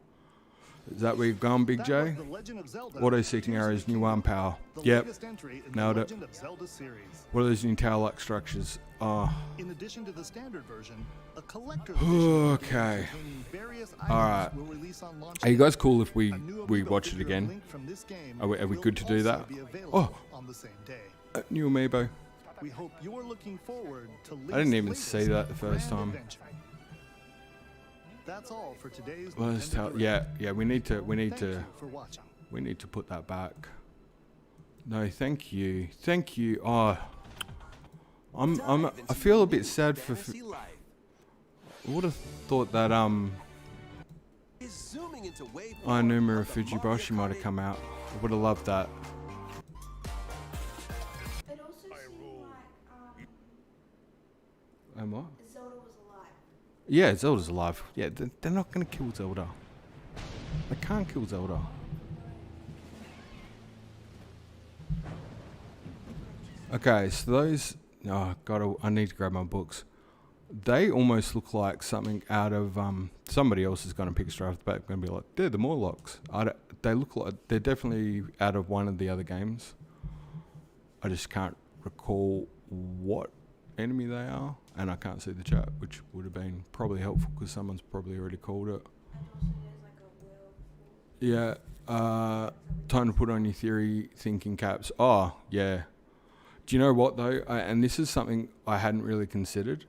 Is that where you've gone, Big That J? was The Legend of Zelda, Auto-seeking Tears of arrows, the new Kingdom, arm power. the Yep, latest entry in nailed the it. Legend of Zelda series. What are those new tower-like structures? Oh, In addition to the standard version, a collector okay. containing various Alright. items will release on launch Are you day. guys cool if we A new watch amiibo it figure of again? Link from this game Are we will good to do also that? be available Oh. on the same day. New amiibo. We hope you're looking forward to Link's I didn't even latest see that the first grand time. adventure. That's all for today's Let's Nintendo tell. Direct. Yeah. We need Thank to. you for watching. We need to put that back. No, thank you. Oh, I feel a bit sad for. Fantasy life. I would have thought that Is zooming into wave Ainuma of the Fujibashi Mario might have Kart come out. I would have loved that. It also seemed like And what? Zelda was alive. Yeah, Zelda's alive. Yeah, they're not gonna kill Zelda. They can't kill Zelda. Okay, so those. Oh God, I need to grab my books. They almost look like something out of somebody else is going to pick a straight off the bat. Going to be like, they're the Morlocks. They look like they're definitely out of one of the other games. I just can't recall what enemy they are, and I can't see the chat, which would have been probably helpful because someone's probably already called it. Yeah. Time to put on your theory thinking caps. Oh, yeah. Do you know what though? And this is something I hadn't really considered.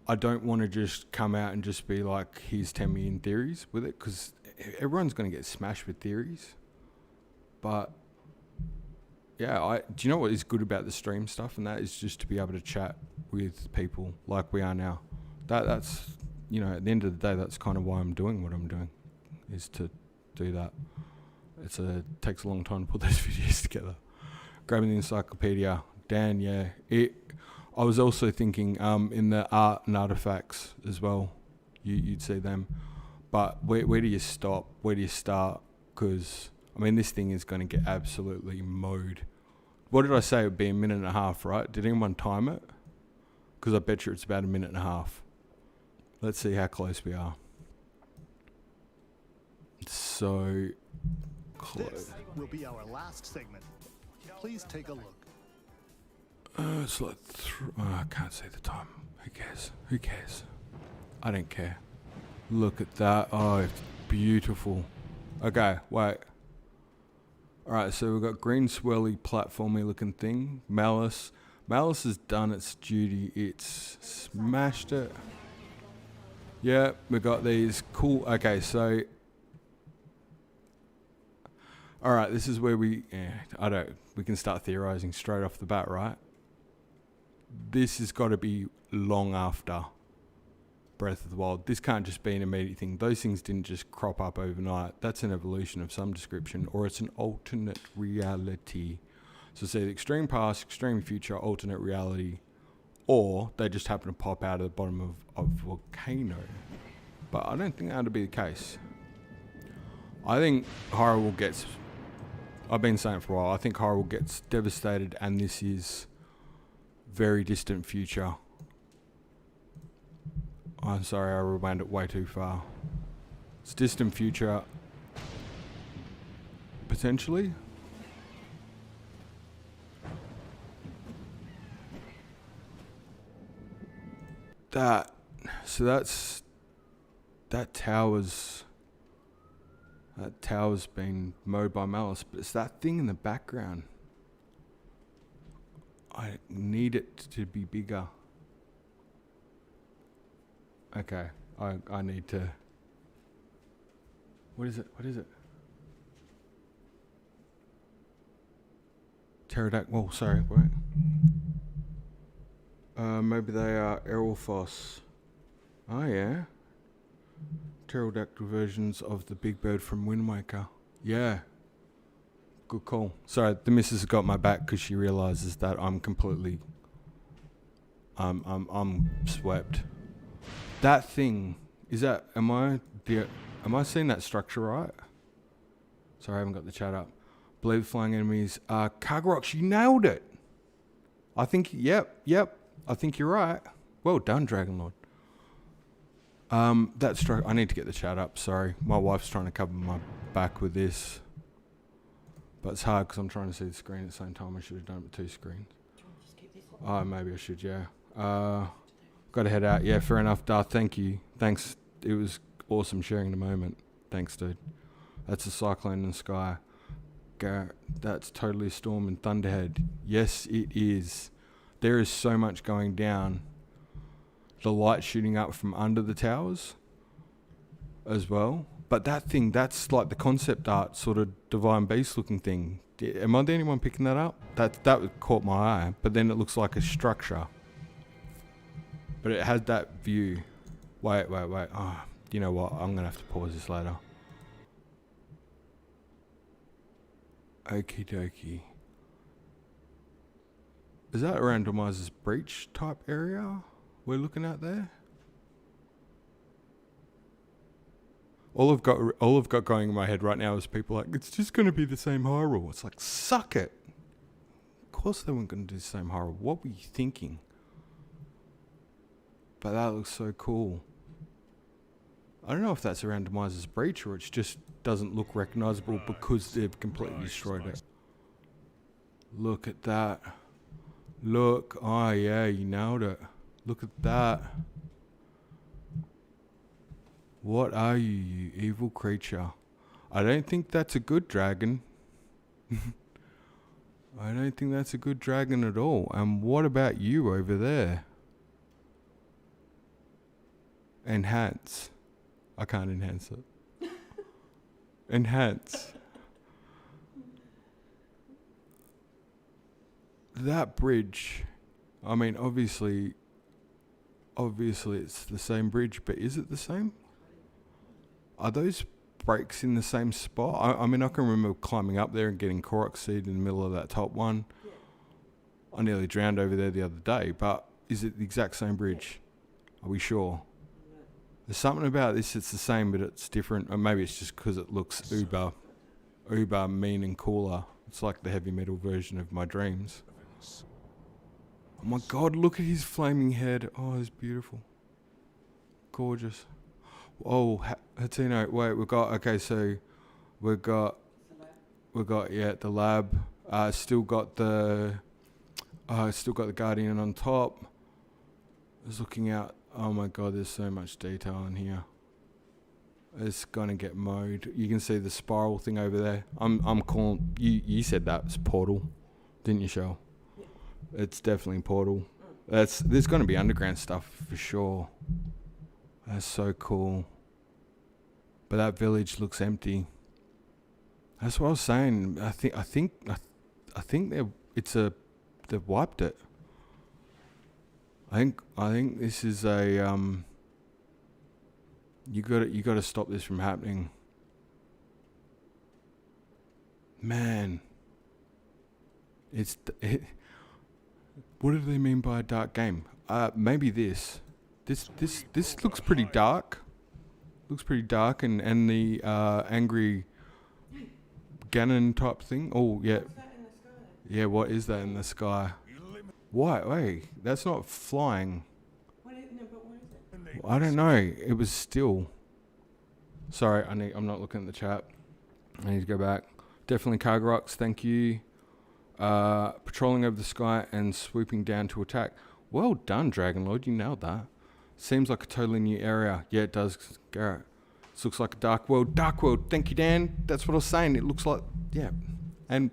I don't want to just come out and just be like, here's 10 million theories with it, because everyone's going to get smashed with theories. But yeah, do you know what is good about the stream stuff? And that is just to be able to chat with people like we are now. That's, at the end of the day, that's kind of why I'm doing what I'm doing, is to do that. It takes a long time to put those videos together. Grabbing the encyclopedia. Dan, yeah. I was also thinking in the art and artifacts as well, you'd see them. But where do you stop? Where do you start? Because, this thing is going to get absolutely mowed. What did I say? It would be a minute and a half, right? Did anyone time it? Because I bet you it's about a minute and a half. Let's see how close we are. So, This will be our last segment. Please take a look. It's like I can't say the time. Who cares? Who cares? I don't care. Look at that. Oh, it's beautiful. Okay, wait. Alright, so we've got green swirly platformy looking thing. Malice. Malice has done its duty. It's smashed it. Yeah, we got these cool. Okay, so. Alright, this is where we can start theorizing straight off the bat, right? This has got to be long after Breath of the Wild. This can't just be an immediate thing. Those things didn't just crop up overnight. That's an evolution of some description, or it's an alternate reality. So say the extreme past, extreme future, alternate reality, or they just happen to pop out of the bottom of a volcano. But I don't think that would be the case. I think Hyrule gets... I've been saying it for a while. I think Hyrule gets devastated, and this is very distant future. I'm sorry, I rewound it way too far. It's distant future. Potentially. That tower's been mowed by Malice, but it's that thing in the background. I need it to be bigger. Okay, I need to... What is it? Pterodactyl. Oh, sorry, wait. Maybe they are Errolfoss. Oh, yeah. Pterodactyl versions of the big bird from Wind Waker. Yeah. Good call. Sorry, the missus has got my back because she realises that I'm completely... I'm swept. That thing, is that... Am I seeing that structure right? Sorry, I haven't got the chat up. Believe flying enemies are Kagroks. You nailed it. I think... Yep. I think you're right. Well done, Dragonlord. I need to get the chat up. Sorry, my wife's trying to cover my back with this, but it's hard because I'm trying to see the screen at the same time. I should have done it with two screens. Oh, maybe I should. Yeah. Got to head out. Yeah, fair enough. Darth, thank you. Thanks. It was awesome sharing the moment. Thanks, dude. That's a cyclone in the sky. That's totally a storm in Thunderhead. Yes, it is. There is so much going down. The light shooting up from under the towers as well. But that thing, that's like the concept art sort of Divine Beast looking thing. Am I the only one picking that up? That caught my eye. But then it looks like a structure. But it has that view. Wait. Oh, you know what? I'm going to have to pause this later. Okie dokie. Is that a randomizer's breach type area we're looking at there? All I've got going in my head right now is people like, it's just going to be the same Hyrule. It's like, suck it. Of course they weren't going to do the same Hyrule. What were you thinking? But that looks so cool. I don't know if that's a randomizer's breach or it just doesn't look recognizable because they've completely destroyed it. Look at that. Look. Oh, yeah, you nailed it. Look at that. What are you, you evil creature? I don't think that's a good dragon. I don't think that's a good dragon at all. And what about you over there? Enhance. I can't enhance it. Enhance. That bridge, I mean, obviously it's the same bridge, but is it the same? Are those breaks in the same spot? I mean, I can remember climbing up there and getting Korok Seed in the middle of that top one. I nearly drowned over there the other day, but is it the exact same bridge? Are we sure? There's something about this, it's the same, but it's different. Or maybe it's just because it looks uber mean and cooler. It's like the heavy metal version of my dreams. Oh my god, look at his flaming head. Oh, it's beautiful. Gorgeous. Oh, Hatino, wait, we've got... Okay, so we got the lab. Still got the Guardian on top. I was looking out. Oh my god, there's so much detail in here. It's gonna get mowed. You can see the spiral thing over there. I'm calling you said that's Portal, didn't you, Shell? Yeah. It's definitely Portal. There's gonna be underground stuff for sure. That's so cool. But that village looks empty. That's what I was saying. I think they've wiped it. I think this is a you got to stop this from happening. Man. What do they mean by a dark game? Maybe this looks pretty dark. Looks pretty dark and the angry Ganon type thing. Oh yeah. Yeah, what is that in the sky? What? Wait, that's not flying. What is it? I don't know. It was still. Sorry, I'm not looking at the chat. I need to go back. Definitely Kargarox, thank you. Patrolling over the sky and swooping down to attack. Well done, Dragon Lord. You nailed that. Seems like a totally new area. Yeah, it does, Garrett. This looks like a dark world. Dark world. Thank you, Dan. That's what I was saying. It looks like, yeah. And,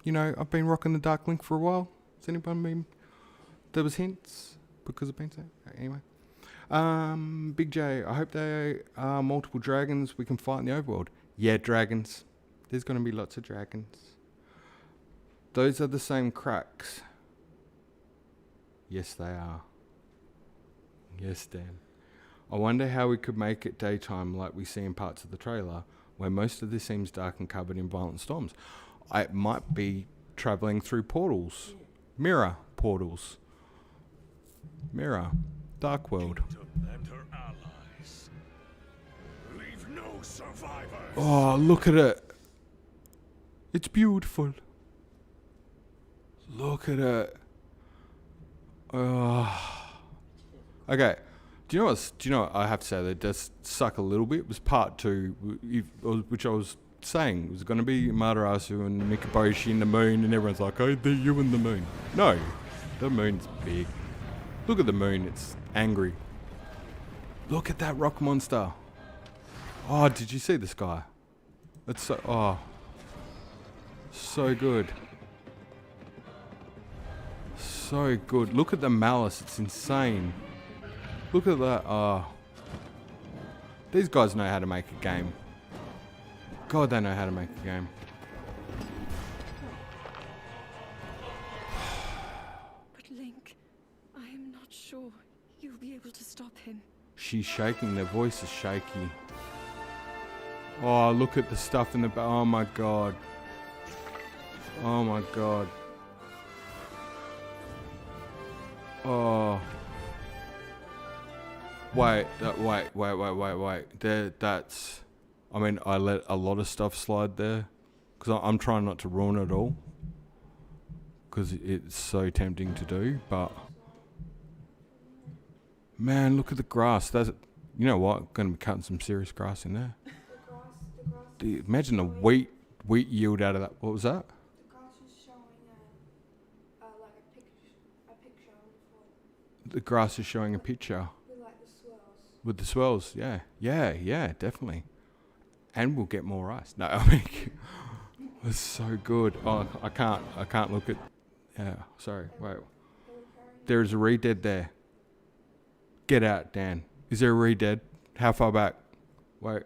you know, I've been rocking the Dark Link for a while. Has anyone been... There was hints because I've been saying... Anyway. Big J, I hope there are multiple dragons we can fight in the overworld. Yeah, dragons. There's going to be lots of dragons. Those are the same cracks. Yes, they are. Yes, Dan. I wonder how we could make it daytime like we see in parts of the trailer, where most of this seems dark and covered in violent storms. It might be travelling through portals. Mirror portals. Mirror. Dark world. And her allies. Leave no survivors. Oh, look at it. It's beautiful. Look at it. Okay. Do you know what I have to say that does suck a little bit? It was part 2, which I was saying it was going to be Matarasu and Mikaboshi in the moon, and everyone's like, oh, they're you and the moon. No, the moon's big. Look at the moon, it's angry. Look at that rock monster. Oh, did you see the sky? It's so, so good. So good. Look at the malice, it's insane. Look at that. These guys know how to make a game. God, they know how to make a game. But Link, I am not sure you'll be able to stop him. She's shaking. Their voice is shaky. Oh, look at the stuff in the back. Oh my god. Oh my god. Oh. Wait. That's... I mean, I let a lot of stuff slide there. Because I'm trying not to ruin it all. Because it's so tempting to do, but... Man, look at the grass. That's... You know what? Going to be cutting some serious grass in there. Dude, imagine the wheat yield out of that. What was that? The grass is showing like a picture before. The grass is showing a picture. With like the swirls. With the swirls, yeah, definitely. And we'll get more ice. No, I mean, it's so good. Oh, I can't look at. Yeah, sorry. Wait, there's a re-dead there. Get out, Dan. Is there a re-dead? How far back? Wait.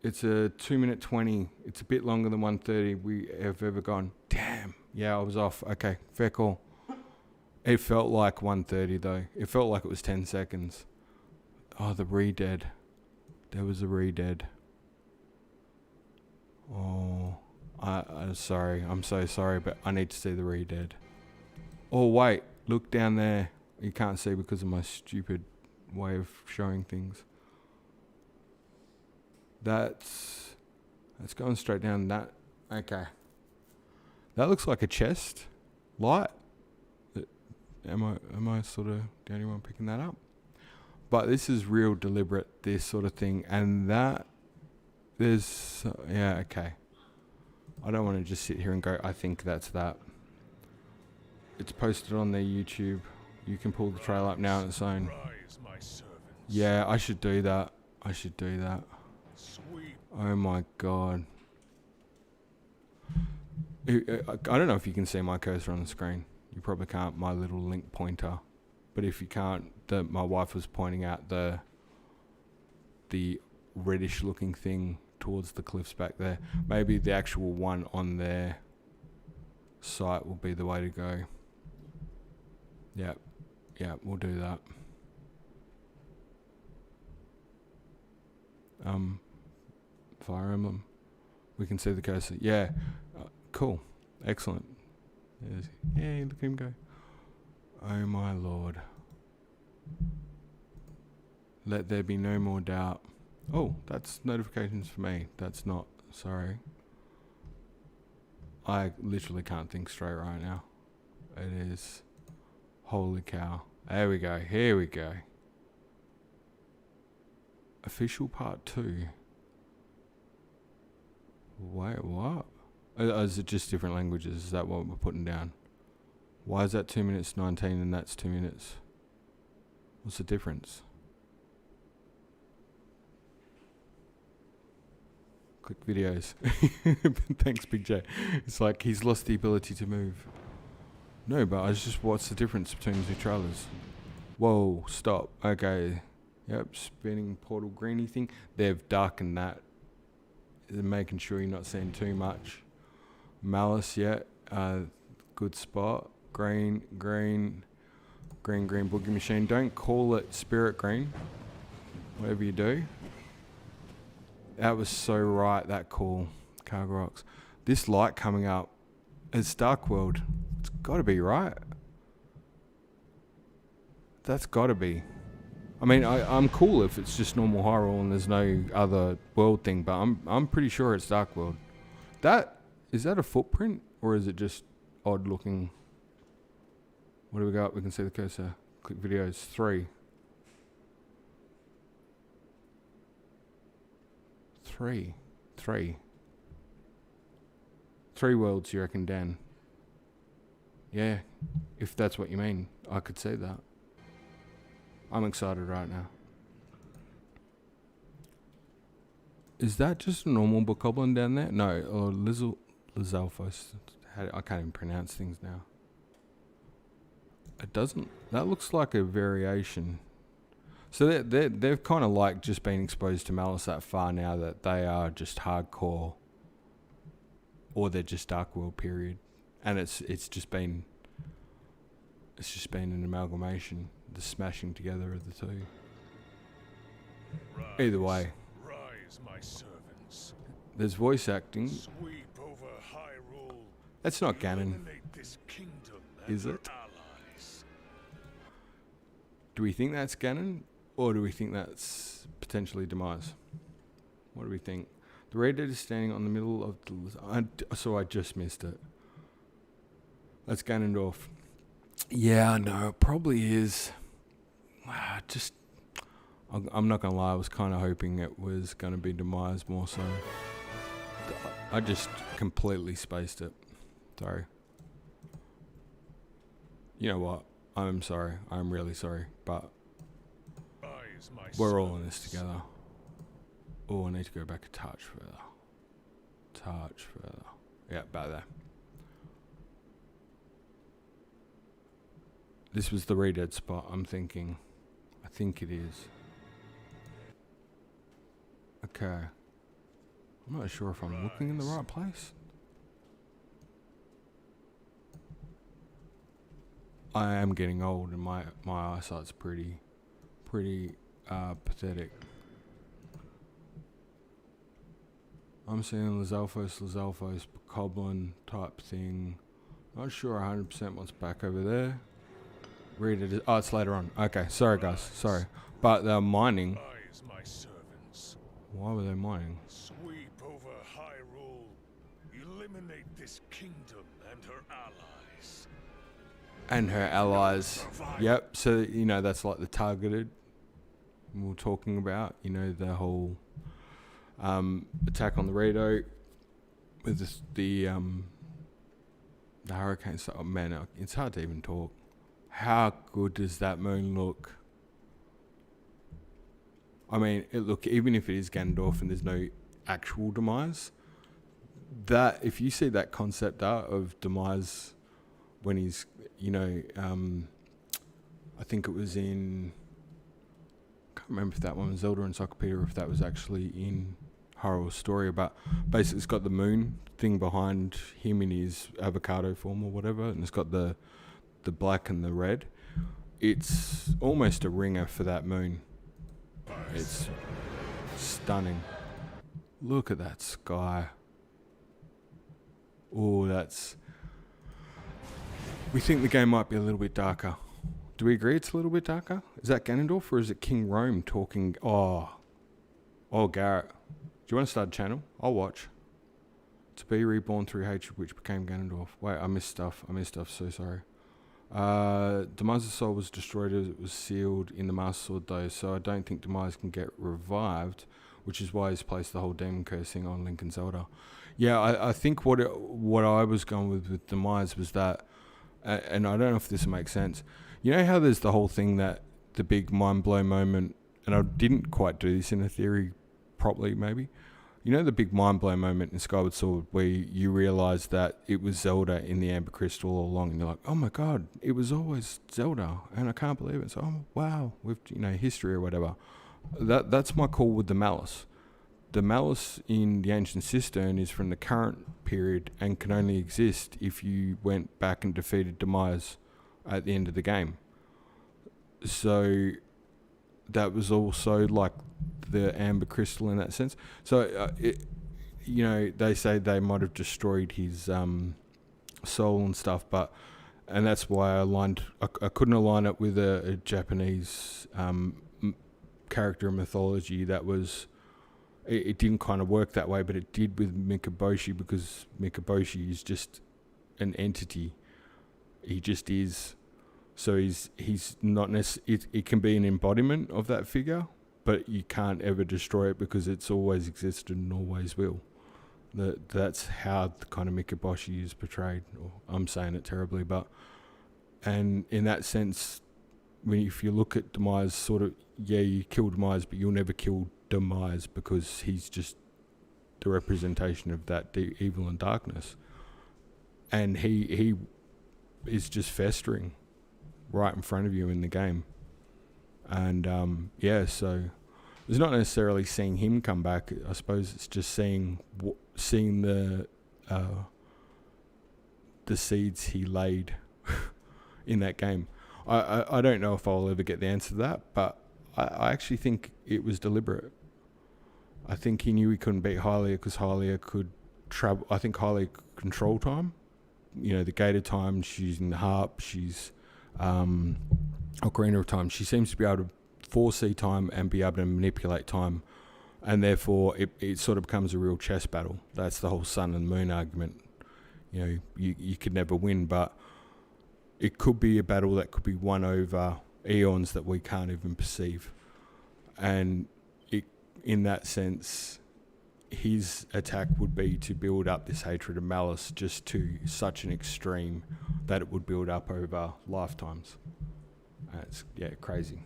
It's a 2 minute 20. It's a bit longer than 1:30 we have ever gone. Damn. Yeah, I was off. Okay, fair call. It felt like 1:30 though. It felt like it was 10 seconds. Oh, the re-dead. There was a re-dead. Oh, I'm sorry. I'm so sorry, but I need to see the re-dead. Oh, wait. Look down there. You can't see because of my stupid way of showing things. That's going straight down that. Okay. That looks like a chest. Light. Am I sort of the only one picking that up? But this is real deliberate, this sort of thing. And that There's... yeah, okay. I don't want to just sit here and go, I think that's that. It's posted on their YouTube. You can pull the trailer up now on its own. Rise, my servants. Yeah, I should do that. I should do that. Sweep. Oh my god. I don't know if you can see my cursor on the screen. You probably can't, my little link pointer. But if you can't, my wife was pointing out the reddish looking thing towards the cliffs back there. Maybe the actual one on their site will be the way to go. Yep. Yeah, we'll do that. Fire Emblem. We can see the cursor. Yeah. Cool. Excellent. Yeah, look at him go. Oh my lord. Let there be no more doubt. Oh, that's notifications for me. That's not. Sorry. I literally can't think straight right now. It is. Holy cow. There we go. Here we go. Official part 2. Wait, what? Is it just different languages? Is that what we're putting down? Why is that 2 minutes 19 and that's 2 minutes? What's the difference? Click videos. Thanks, Big J. It's like he's lost the ability to move. No, but I just, what's the difference between the two trailers? Whoa, stop. Okay. Yep, spinning portal greeny thing. They've darkened that. They're making sure you're not seeing too much. Malice, yeah. Good spot. Green boogie machine. Don't call it spirit green. Whatever you do. That was so right, that call. Cargo Rocks. This light coming up. It's Dark World. It's got to be, right? That's got to be. I mean, I'm cool if it's just normal horror and there's no other world thing, but I'm pretty sure it's Dark World. Is that a footprint or is it just odd looking? What do we got? We can see the cursor. Click videos. 3. 3 worlds, you reckon, Dan? Yeah, if that's what you mean, I could see that. I'm excited right now. Is that just a normal bokoblin down there? No, or Lizalfos. I can't even pronounce things now. It doesn't. That looks like a variation. So they've kind of like just been exposed to Malice that far now that they are just hardcore, or they're just Dark World period, and it's just been an amalgamation, the smashing together of the two. Either way, Rise, my servants. there's voice acting. Sweep over Hyrule. That's not Ganon, Eliminate this kingdom and is her it? allies. Do we think that's Ganon, or do we think that's potentially Demise? What do we think? The Red Dead is standing on the middle of the... So I just missed it. That's Ganondorf. Yeah, no, it probably is. I'm not going to lie, I was kind of hoping it was going to be Demise more so. I just completely spaced it. Sorry. You know what? I'm sorry. I'm really sorry. But Rise, my we're all in servants. this together. Oh, I need to go back a touch further. Yeah, about there. This was the Red Dead spot, I'm thinking. I think it is. Okay. I'm not sure if I'm looking in the right place. I am getting old and my eyesight's pretty pathetic. I'm seeing Lizalfos, Bokoblin type thing. Not sure 100% what's back over there. Read it. Oh, it's later on. Okay, sorry guys, sorry. But they're mining. Rise, my servants. Why were they mining? Sweep over Hyrule. Eliminate this kingdom and her allies. And her allies. Yep, so, you know, that's like the targeted we were talking about. You know, the whole Attack on the Rito with the hurricane. Oh man, it's hard to even talk. How good does that moon look? I mean, look, even if it is Ganondorf and there's no actual demise, that if you see that concept art of demise when he's, I think it was in, I can't remember if that one was Zelda Encyclopedia or if that was actually in Horror Story, but basically it's got the moon thing behind him in his avocado form or whatever, and it's got the black and the red. It's almost a ringer for that moon. It's stunning. Look at that sky. Oh, we think the game might be a little bit darker. Do we agree it's a little bit darker? Is that Ganondorf or is it King Rome talking? Oh, Garrett. Do you want to start a channel? I'll watch. To be reborn through hatred, which became Ganondorf. Wait, I missed stuff. So sorry. Demise's soul was destroyed as it was sealed in the Master Sword, though, so I don't think Demise can get revived, which is why he's placed the whole demon cursing on Link and Zelda. Yeah, I think what I was going with Demise was that, and I don't know if this makes sense. You know how there's the whole thing that the big mind blow moment, and I didn't quite do this in a theory properly, maybe. You know the big mind blow moment in Skyward Sword where you realise that it was Zelda in the Amber Crystal all along, and you're like, oh my god, it was always Zelda, and I can't believe it. So, oh wow, with history or whatever. That's my call with the Malice. The Malice in the Ancient Cistern is from the current period and can only exist if you went back and defeated Demise at the end of the game. So that was also like the Amber Crystal in that sense. So, they say they might have destroyed his soul and stuff, and that's why I couldn't align it with a Japanese character in mythology that was, it didn't kind of work that way, but it did with Mikaboshi, because Mikaboshi is just an entity. He just is. So he's not necessarily, it can be an embodiment of that figure, but you can't ever destroy it because it's always existed and always will. That's how the kind of Mikaboshi is portrayed. I'm saying it terribly, and in that sense, if you look at Demise, sort of, yeah, you kill Demise, but you'll never kill Demise because he's just the representation of that evil and darkness, and he is just festering right in front of you in the game. And so it's not necessarily seeing him come back. I suppose it's just seeing the seeds he laid in that game. I don't know if I'll ever get the answer to that, but I actually think it was deliberate. I think he knew he couldn't beat Hylia because Hylia could travel. I think Hylia could control time. The gated time. She's using the harp. She's Ocarina of Time. She seems to be able to foresee time and be able to manipulate time, and therefore it sort of becomes a real chess battle. That's the whole sun and moon argument. You could never win, but it could be a battle that could be won over eons that we can't even perceive. And in that sense, his attack would be to build up this hatred and malice just to such an extreme that it would build up over lifetimes. It's crazy.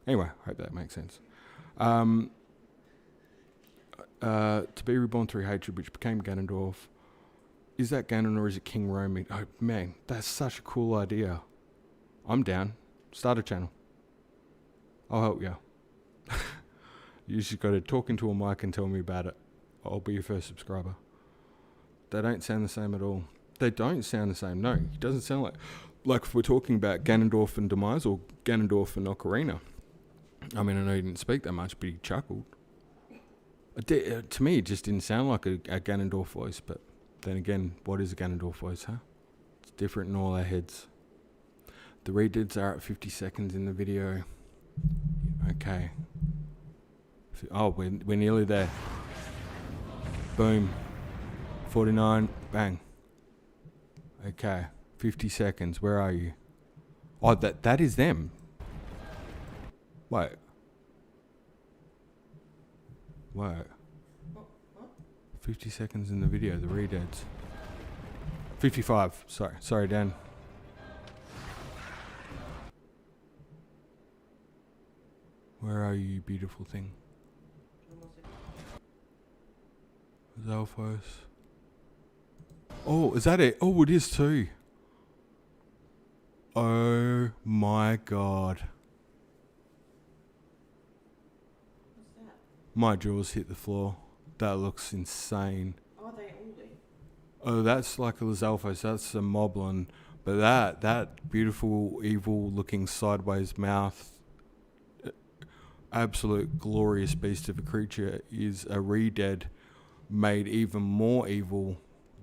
Anyway, hope that makes sense. To be reborn through hatred, which became Ganondorf. Is that Ganon or is it King Rome? Oh man, that's such a cool idea. I'm down. Start a channel. I'll help you. You just got to talk into a mic and tell me about it. I'll be your first subscriber. They don't sound the same at all. They don't sound the same. No, it doesn't sound like if we're talking about Ganondorf and Demise or Ganondorf and Ocarina. I mean, I know he didn't speak that much, but he chuckled. To me, it just didn't sound like a Ganondorf voice, but then again, what is a Ganondorf voice, huh? It's different in all our heads. The redits are at 50 seconds in the video. Okay. Oh, we're nearly there. Boom. 49. Bang. Okay. 50 seconds. Where are you? Oh, that is them. Wait. What? What? 50 seconds in the video, the redeads. 55. Sorry, Dan. Where are you, beautiful thing? Zelphos. Oh, is that it? Oh, it is too. Oh my god. What's that? My jaws hit the floor. That looks insane. Are they all there? Oh, that's like a Zelphos. That's a Moblin. But that beautiful, evil-looking sideways mouth, absolute glorious beast of a creature is a redead made even more evil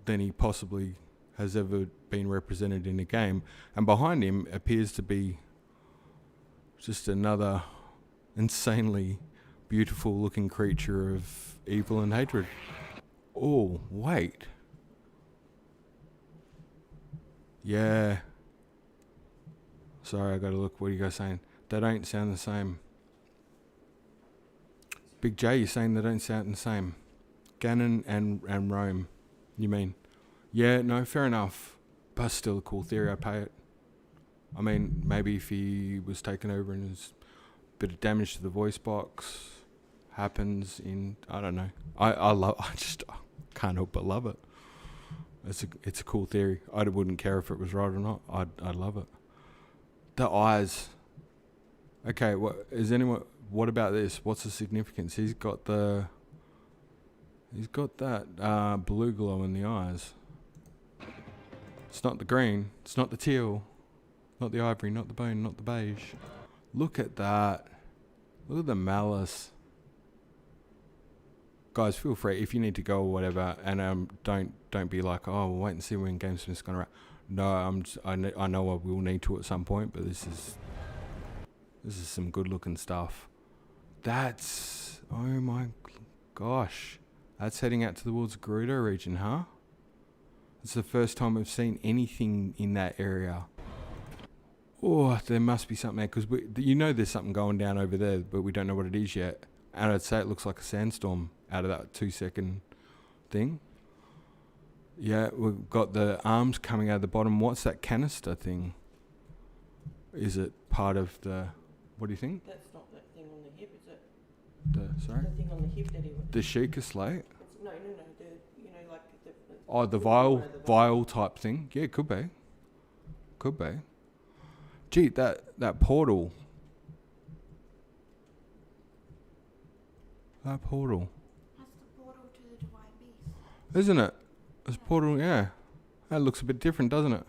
than he possibly has ever been represented in a game. And behind him appears to be just another insanely beautiful-looking creature of evil and hatred. Oh, wait. Yeah. Sorry, I gotta look. What are you guys saying? They don't sound the same. Big J, you're saying they don't sound the same. Ganon and Rome, you mean? Yeah, no, fair enough. But still a cool theory, I pay it. I mean, maybe if he was taken over and there's a bit of damage to the voice box happens in, I don't know. I just can't help but love it. It's a cool theory. I wouldn't care if it was right or not. I'd love it. The eyes. Okay, what about this? What's the significance? He's got that blue glow in the eyes. It's not the green. It's not the teal. Not the ivory. Not the bone. Not the beige. Look at that. Look at the malice. Guys, feel free if you need to go or whatever, and don't be like, oh, we'll wait and see when GameSmiths gonna wrap. No, I know I will need to at some point, but this is some good looking stuff. That's, oh my gosh, that's heading out towards the Gerudo region, huh? It's the first time we've seen anything in that area. Oh, there must be something there, because there's something going down over there, but we don't know what it is yet. And I'd say it looks like a sandstorm out of that 2-second thing. Yeah, we've got the arms coming out of the bottom. What's that canister thing? Is it part of the... What do you think? That's not that thing on the hip, is it? Sorry? The thing on the hip that he The Sheikah slate? No. Like the... Oh, the vial type thing? Yeah, could be. Could be. Gee, that portal... That portal. That's the portal to the Divine Beast. Isn't it? This portal, yeah. That looks a bit different, doesn't it?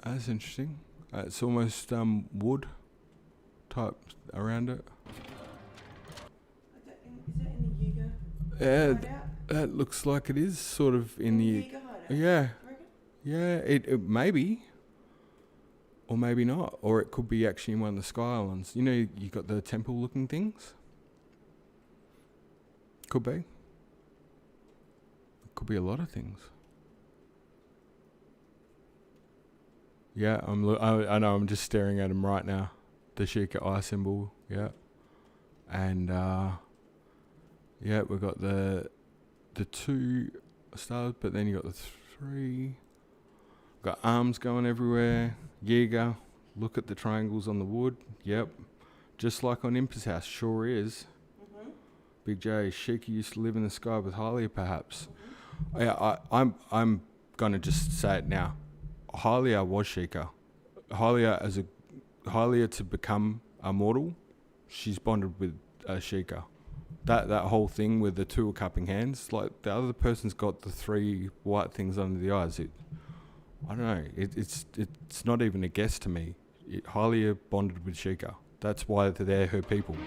That's interesting. It's almost wood type around it. Is that in the Yiga? Yeah, that looks like it is sort of in the... Yiga hideout? Yeah. Reckon? Yeah, it maybe. Or maybe not. Or it could be actually in one of the Sky Islands. You know, you got the temple looking things? Could be. It could be a lot of things. Yeah, I know, I'm just staring at him right now. The Sheikah eye symbol, yeah. And, yeah, we've got the 2 stars, but then you got the 3. Got arms going everywhere. Yiga. Look at the triangles on the wood. Yep. Just like on Imper's house. Sure is. Mm-hmm. Big J. Sheikah used to live in the sky with Hylia, perhaps. Mm-hmm. Yeah, I'm going to just say it now. Hylia was Sheikah. Hylia to become a mortal, she's bonded with Sheikah. That whole thing with the 2 cupping hands, like the other person's got the 3 white things under the eyes. I don't know. It's not even a guess to me. Hylia bonded with Sheikah. That's why they're her people.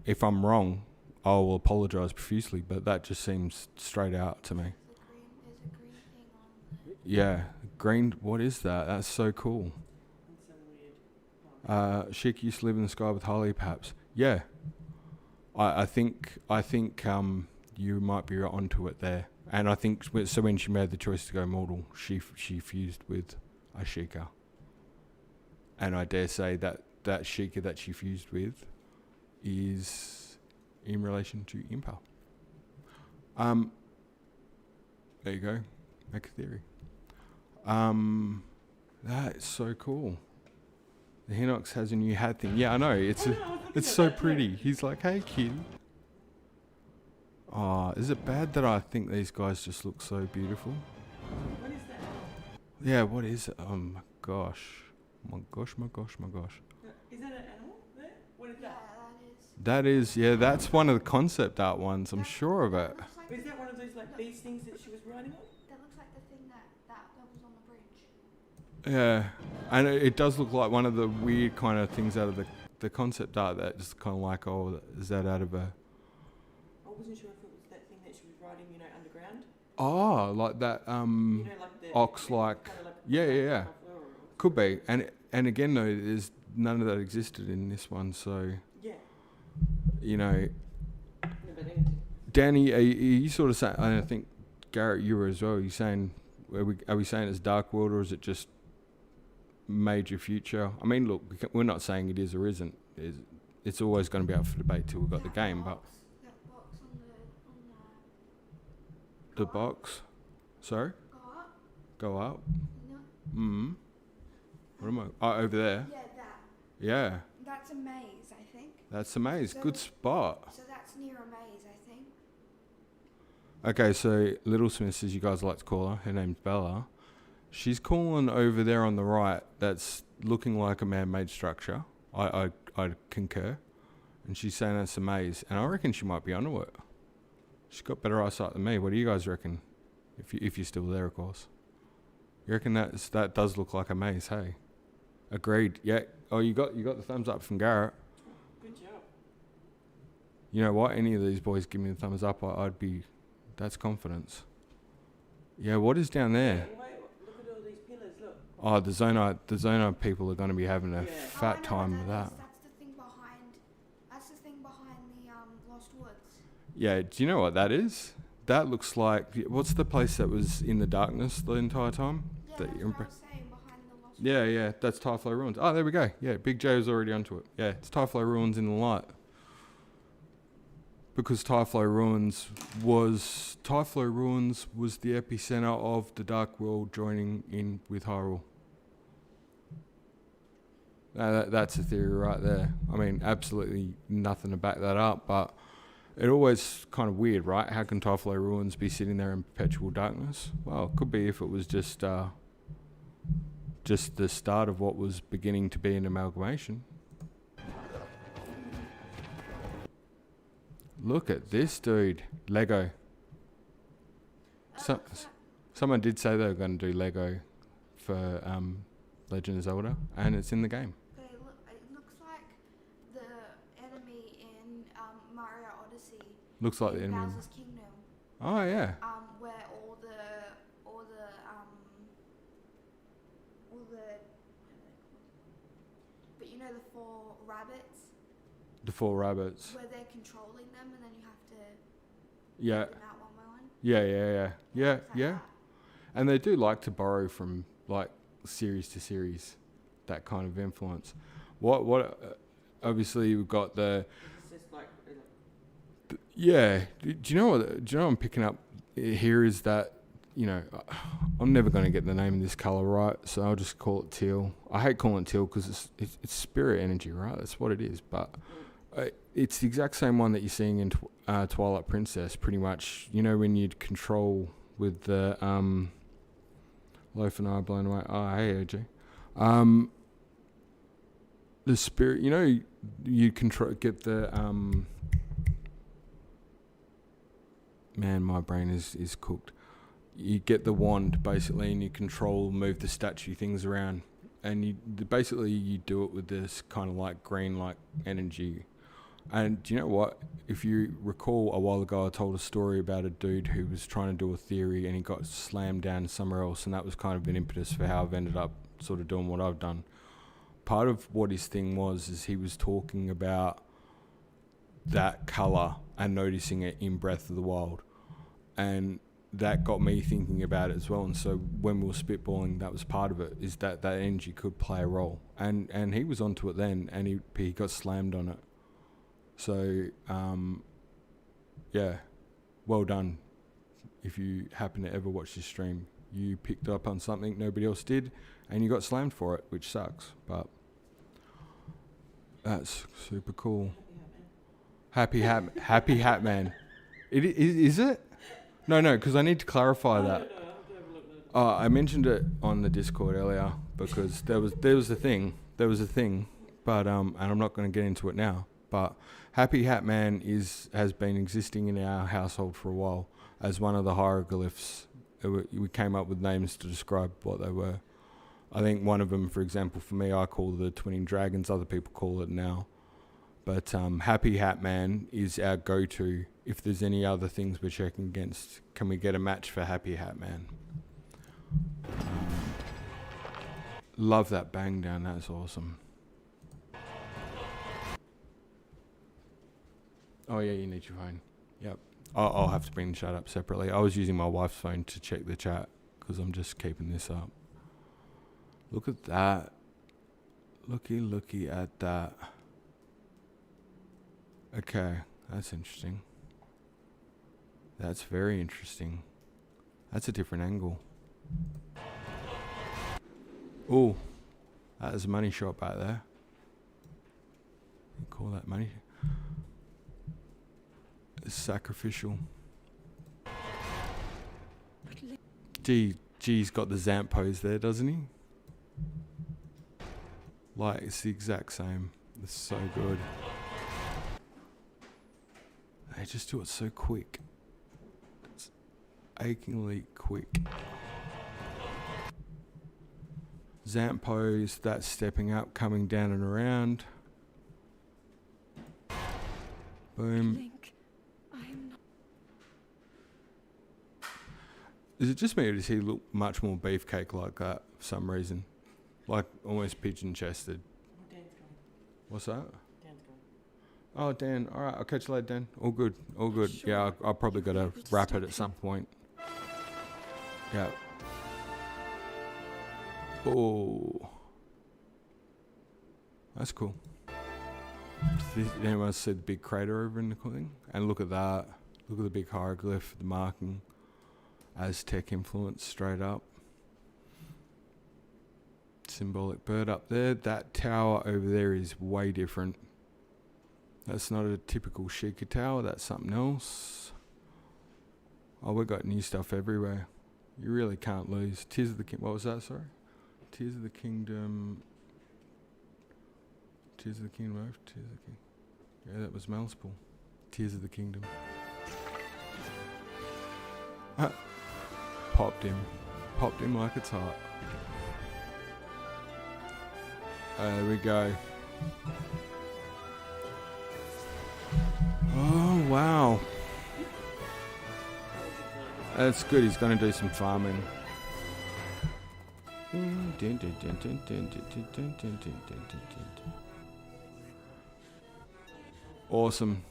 If I'm wrong, I'll apologise profusely, but that just seems straight out to me. There's a green thing on the... Yeah, green. What is that? That's so cool. Sheikah used to live in the sky with Hylia, perhaps. Yeah. I think you might be onto it there. And I think so when she made the choice to go mortal, she fused with Sheikah. And I dare say that that Sheikah that she fused with is in relation to Impel. There you go. Make a theory. That is so cool. The Hinox has a new hat thing. Yeah, I know. It's so pretty. He's like, hey, kid. Oh, is it bad that I think these guys just look so beautiful? What is that? Yeah, what is it? Oh my gosh. My gosh. Is that an animal there? What is Yeah, that? that is. Yeah, that's one of the concept art ones. I'm sure of it. Looks like Is that one of those like bees things that she was riding on? that looks like the thing that was on the bridge. Yeah, and it does look like one of the weird kind of things out of the concept art that just kind of like, oh, is that out of a... I wasn't sure if it was that thing that she was riding, underground. Oh, like that, Like the ox-like... kinda like Yeah. buffalo or- Could be. And again, though, there's none of that existed in this one, so, Yeah. No, But anything. Danny, are you sort of saying, and I think, Garrett, you were as well, you saying, are we saying it's Dark World, or is it just major future? I mean, look, we're not saying it is or isn't. It's always going to be up for debate till we've got the game, but... That box on The box? Sorry? Go up. Go up? No. What am I... Oh, over there? Yeah, that. Yeah, That's a maze, I think. that's a maze. So- Good spot. So that's near a maze, I think. Okay, so Little Smiths, as you guys like to call her name's Bella. She's calling over there on the right, that's looking like a man-made structure. I concur. And she's saying that's a maze. And I reckon she might be onto it. She's got better eyesight than me. What do you guys reckon? If you're still there, of course. You reckon that does look like a maze, hey? Agreed. Yeah. Oh, you got the thumbs up from Garrett. Good job. You know what? Any of these boys give me the thumbs up, I'd be... That's confidence. Yeah, what is down there? Wait, look at all these pillars, look. Oh, the Zona people are going to be having a Yeah. fat I know time what with that that. is. That's the thing behind the Lost Woods. Yeah, do you know what that is? That looks like... What's the place that was in the darkness the entire time? Yeah, That that's you're what I was saying, behind the Lost Yeah, that's Typhlow Ruins. Oh, there we go. Yeah, Big J was already onto it. Yeah, it's Typhlow Ruins in the light. Because Typhlow Ruins was the epicenter of the Dark World joining in with Hyrule. That's a theory right there. I mean, absolutely nothing to back that up, but it always kind of weird, right? How can Typhlow Ruins be sitting there in perpetual darkness? Well, it could be if it was just the start of what was beginning to be an amalgamation. Look at this dude. Lego. Someone did say they were going to do Lego for Legend of Zelda, and it's in the game. Okay, look, it looks like the enemy in Mario Odyssey. Looks like the in enemy. Bowser's Kingdom. Oh, yeah. Where all the but you know the four rabbits, The four rabbits. where they're controlling them, and then you have to Yeah. take them out one by one. Yeah. Looks like that. And they do like to borrow from, like, series to series, that kind of influence. Obviously, we've got the... It's just like Yeah. Do you know what I'm picking up here is that, I'm never going to get the name of this colour right, so I'll just call it teal. I hate calling it teal because it's spirit energy, right? That's what it is. But it's the exact same one that you're seeing in Twilight Princess, pretty much. You know, when you'd control with the Loaf and I blown away. Oh, hey, AJ. The spirit, you get the... Man, my brain is cooked. You get the wand, basically, and you move the statue things around. And you do it with this kind of like green, like, energy. And do you know what? If you recall, a while ago, I told a story about a dude who was trying to do a theory and he got slammed down somewhere else, and that was kind of an impetus for how I've ended up sort of doing what I've done. Part of what his thing is he was talking about that colour and noticing it in Breath of the Wild. And that got me thinking about it as well. And so when we were spitballing, that was part of it, is that energy could play a role. And he was onto it then, and he got slammed on it. So, yeah, well done. If you happen to ever watch this stream, you picked up on something nobody else did, and you got slammed for it, which sucks. But that's super cool. Happy Hat Man. Is it? No, because I need to clarify that. I mentioned it on the Discord earlier because there was a thing, but and I'm not going to get into it now. But Happy Hat Man has been existing in our household for a while as one of the hieroglyphs. We came up with names to describe what they were. I think one of them, for example, for me, I call the twinning dragons. Other people call it now. But Happy Hat Man is our go-to. If there's any other things we're checking against, can we get a match for Happy Hat Man? Love that bang down. That's awesome. Oh yeah, you need your phone. Yep. I'll have to bring the chat up separately. I was using my wife's phone to check the chat because I'm just keeping this up. Look at that. Looky at that. Okay, that's interesting. That's very interesting. That's a different angle. Oh, that is a money shot back there. You call that money? It's sacrificial. G's got the Zamp pose there, doesn't he? Like, it's the exact same. It's so good. They just do it so quick. It's achingly quick. Zamp pose, that's stepping up, coming down and around. Boom. Link, I'm not. Is it just me or does he look much more beefcake like that for some reason? Like almost pigeon-chested. Dan's going. What's that? Dan's going. Oh, Dan. All right, I'll catch you later, Dan. All good. Sure. Yeah, I'll probably got to Able to wrap stop it at him. some point. Yeah. Oh. That's cool. Did anyone see the big crater over in the thing? And look at that. Look at the big hieroglyph, the marking. Aztec influence straight up. Symbolic bird up there. That tower over there is way different. That's not a typical Sheikah tower. That's something else. Oh, we got new stuff everywhere. You really can't lose. Tears of the Kingdom. What was that, sorry? Tears of the Kingdom. Tears of the Kingdom. Tears of the Kingdom. Yeah, that was multiple. Tears of the Kingdom. Popped him. Popped him like it's hot. There we go. Oh, wow. That's good. He's going to do some farming. Awesome.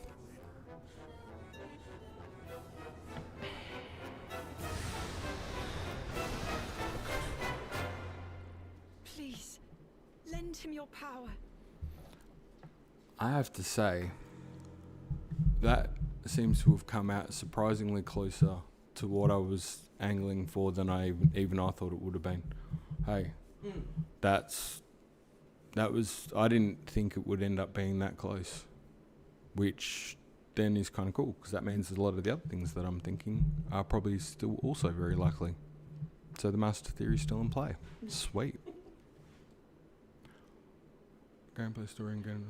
Please, lend him your power. I have to say, that seems to have come out surprisingly closer to what I was angling for than I even I thought it would have been. Hey, I didn't think it would end up being that close, which then is kind of cool because that means a lot of the other things that I'm thinking are probably still also very likely. So the master theory is still in play. Sweet. Gameplay story and game.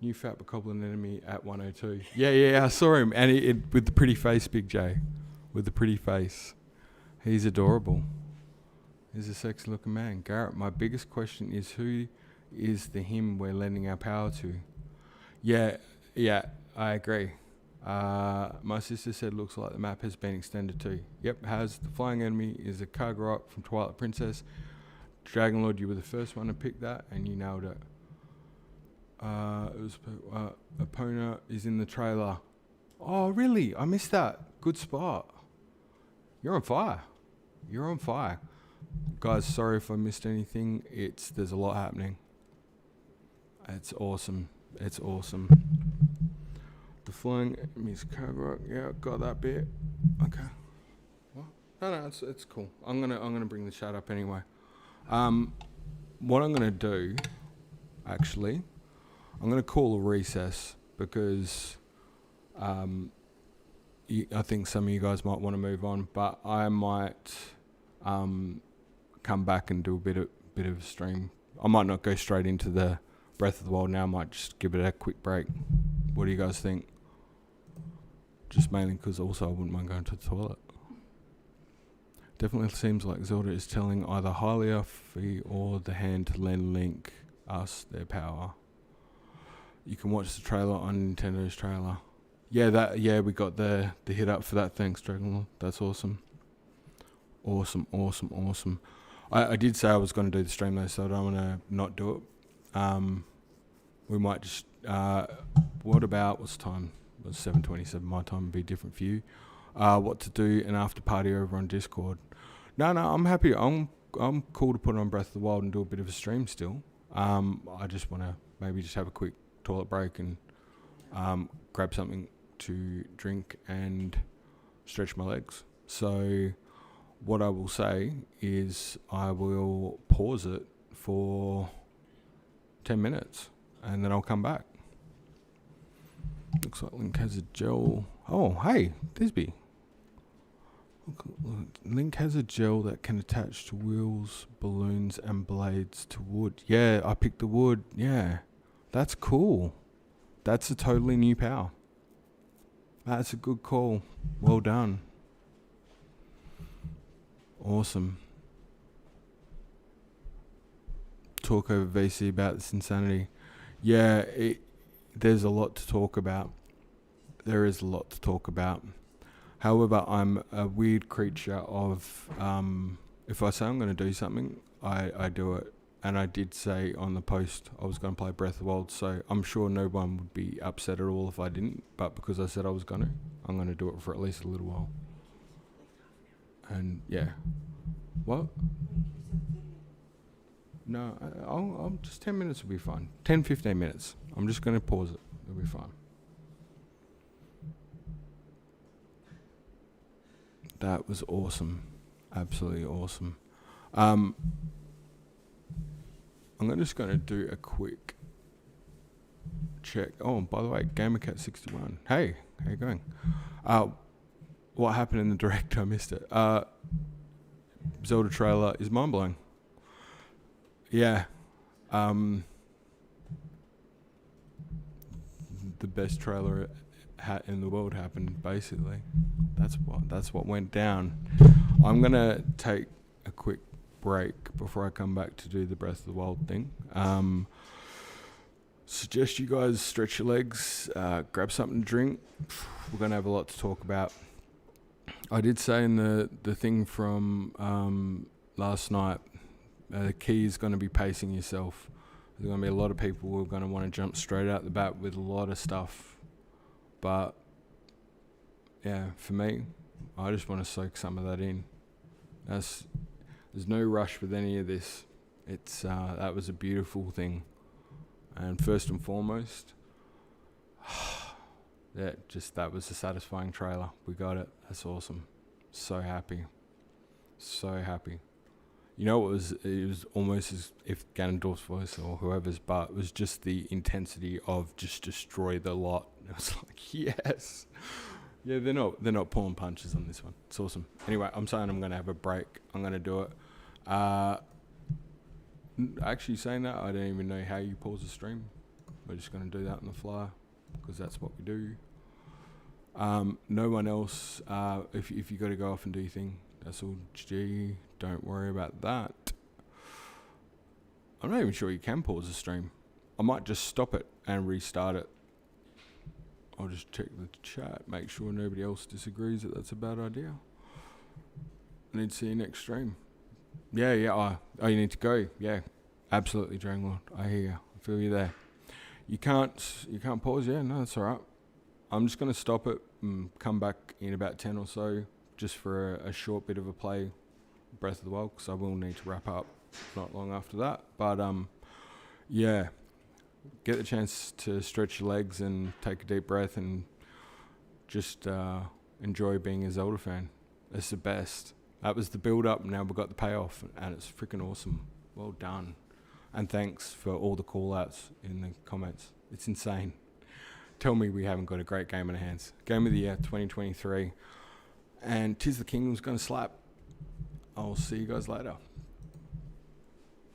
New fat bokoblin enemy at 102. Yeah, I saw him. And it with the pretty face, Big J. With the pretty face. He's adorable. He's a sexy looking man. Garrett, my biggest question is who is the him we're lending our power to? Yeah, I agree. My sister said looks like the map has been extended too. Yep, has. The flying enemy is a Kargarok from Twilight Princess. Dragon Lord, you were the first one to pick that and you nailed it. Epona is in the trailer. Oh, really? I missed that. Good spot. You're on fire. You're on fire. Guys, sorry if I missed anything. There's a lot happening. It's awesome. It's awesome. The flying Miss Cobra. Yeah, got that bit. Okay. What? No, it's cool. I'm gonna bring the chat up anyway. What I'm gonna do, actually, I'm gonna call a recess because I think some of you guys might want to move on, but I might come back and do a bit of a stream. I might not go straight into the Breath of the Wild now. I might just give it a quick break. What do you guys think? Just mainly because also I wouldn't mind going to the toilet. Definitely seems like Zelda is telling either Hylia or the hand to lend Link us their power. You can watch the trailer on Nintendo's trailer. Yeah, we got the hit up for that. Thanks, Dragonlord. That's awesome. Awesome. I did say I was going to do the stream though, so I don't want to not do it. We might just. What's time? It's 7:27 my time. Would be different for you. What to do an after party over on Discord? No, I'm happy. I'm cool to put on Breath of the Wild and do a bit of a stream still. I just want to maybe just have a quick toilet break and grab something to drink and stretch my legs. So what I will say is I will pause it for 10 minutes and then I'll come back. Looks like Link has a gel. Oh, hey, Thisby. Link has a gel that can attach to wheels, balloons, and blades to wood. Yeah, I picked the wood. Yeah, that's cool. That's a totally new power. That's a good call. Well done. Awesome. Talk over VC about this insanity. Yeah, there's a lot to talk about. There is a lot to talk about. However, I'm a weird creature of, if I say I'm going to do something, I do it. And I did say on the post I was going to play Breath of the Wild, so I'm sure no one would be upset at all if I didn't. But because I said I was going to, I'm going to do it for at least a little while. And yeah. What? No, I'll just 10 minutes will be fine. 10, 15 minutes. I'm just going to pause it. It'll be fine. That was awesome. Absolutely awesome. I'm just going to do a quick check. Oh, by the way, GamerCat61. Hey, how you going? What happened in the direct? I missed it. Zelda trailer is mind-blowing. Yeah. The best trailer in the world happened, basically. That's what went down. I'm going to take a quick break before I come back to do the Breath of the Wild thing. Suggest you guys stretch your legs, grab something to drink. We're going to have a lot to talk about. I did say in the thing from last night, the key is going to be pacing yourself. There's going to be a lot of people who are going to want to jump straight out the bat with a lot of stuff. But, yeah, for me, I just want to soak some of that in. There's no rush with any of this. That was a beautiful thing. And first and foremost, that was a satisfying trailer. We got it. That's awesome. So happy. So happy. You know, it was almost as if Ganondorf's voice or whoever's, but it was just the intensity of just destroy the lot. It was like, yes. Yeah, they're not pulling punches on this one. It's awesome. Anyway, I'm saying I'm going to have a break. I'm going to do it. Actually saying that, I don't even know how you pause a stream. We're just going to do that on the fly because that's what we do. No one else, if you got to go off and do your thing, that's all G. Don't worry about that. I'm not even sure you can pause the stream. I might just stop it and restart it. I'll just check the chat, make sure nobody else disagrees that that's a bad idea. I need to see you next stream. Yeah. Oh, you need to go. Yeah, absolutely, Dragonlord. I hear you. I feel you there. You can't pause. Yeah, no, that's all right. I'm just gonna stop it and come back in about 10 or so. just for a short bit of a play, Breath of the Wild, because I will need to wrap up not long after that. But yeah, get the chance to stretch your legs and take a deep breath and just enjoy being a Zelda fan. It's the best. That was the build-up, now we've got the payoff, and it's freaking awesome. Well done. And thanks for all the call-outs in the comments. It's insane. Tell me we haven't got a great game in our hands. Game of the Year 2023. And Tears of the Kingdom's going to slap. I'll see you guys later.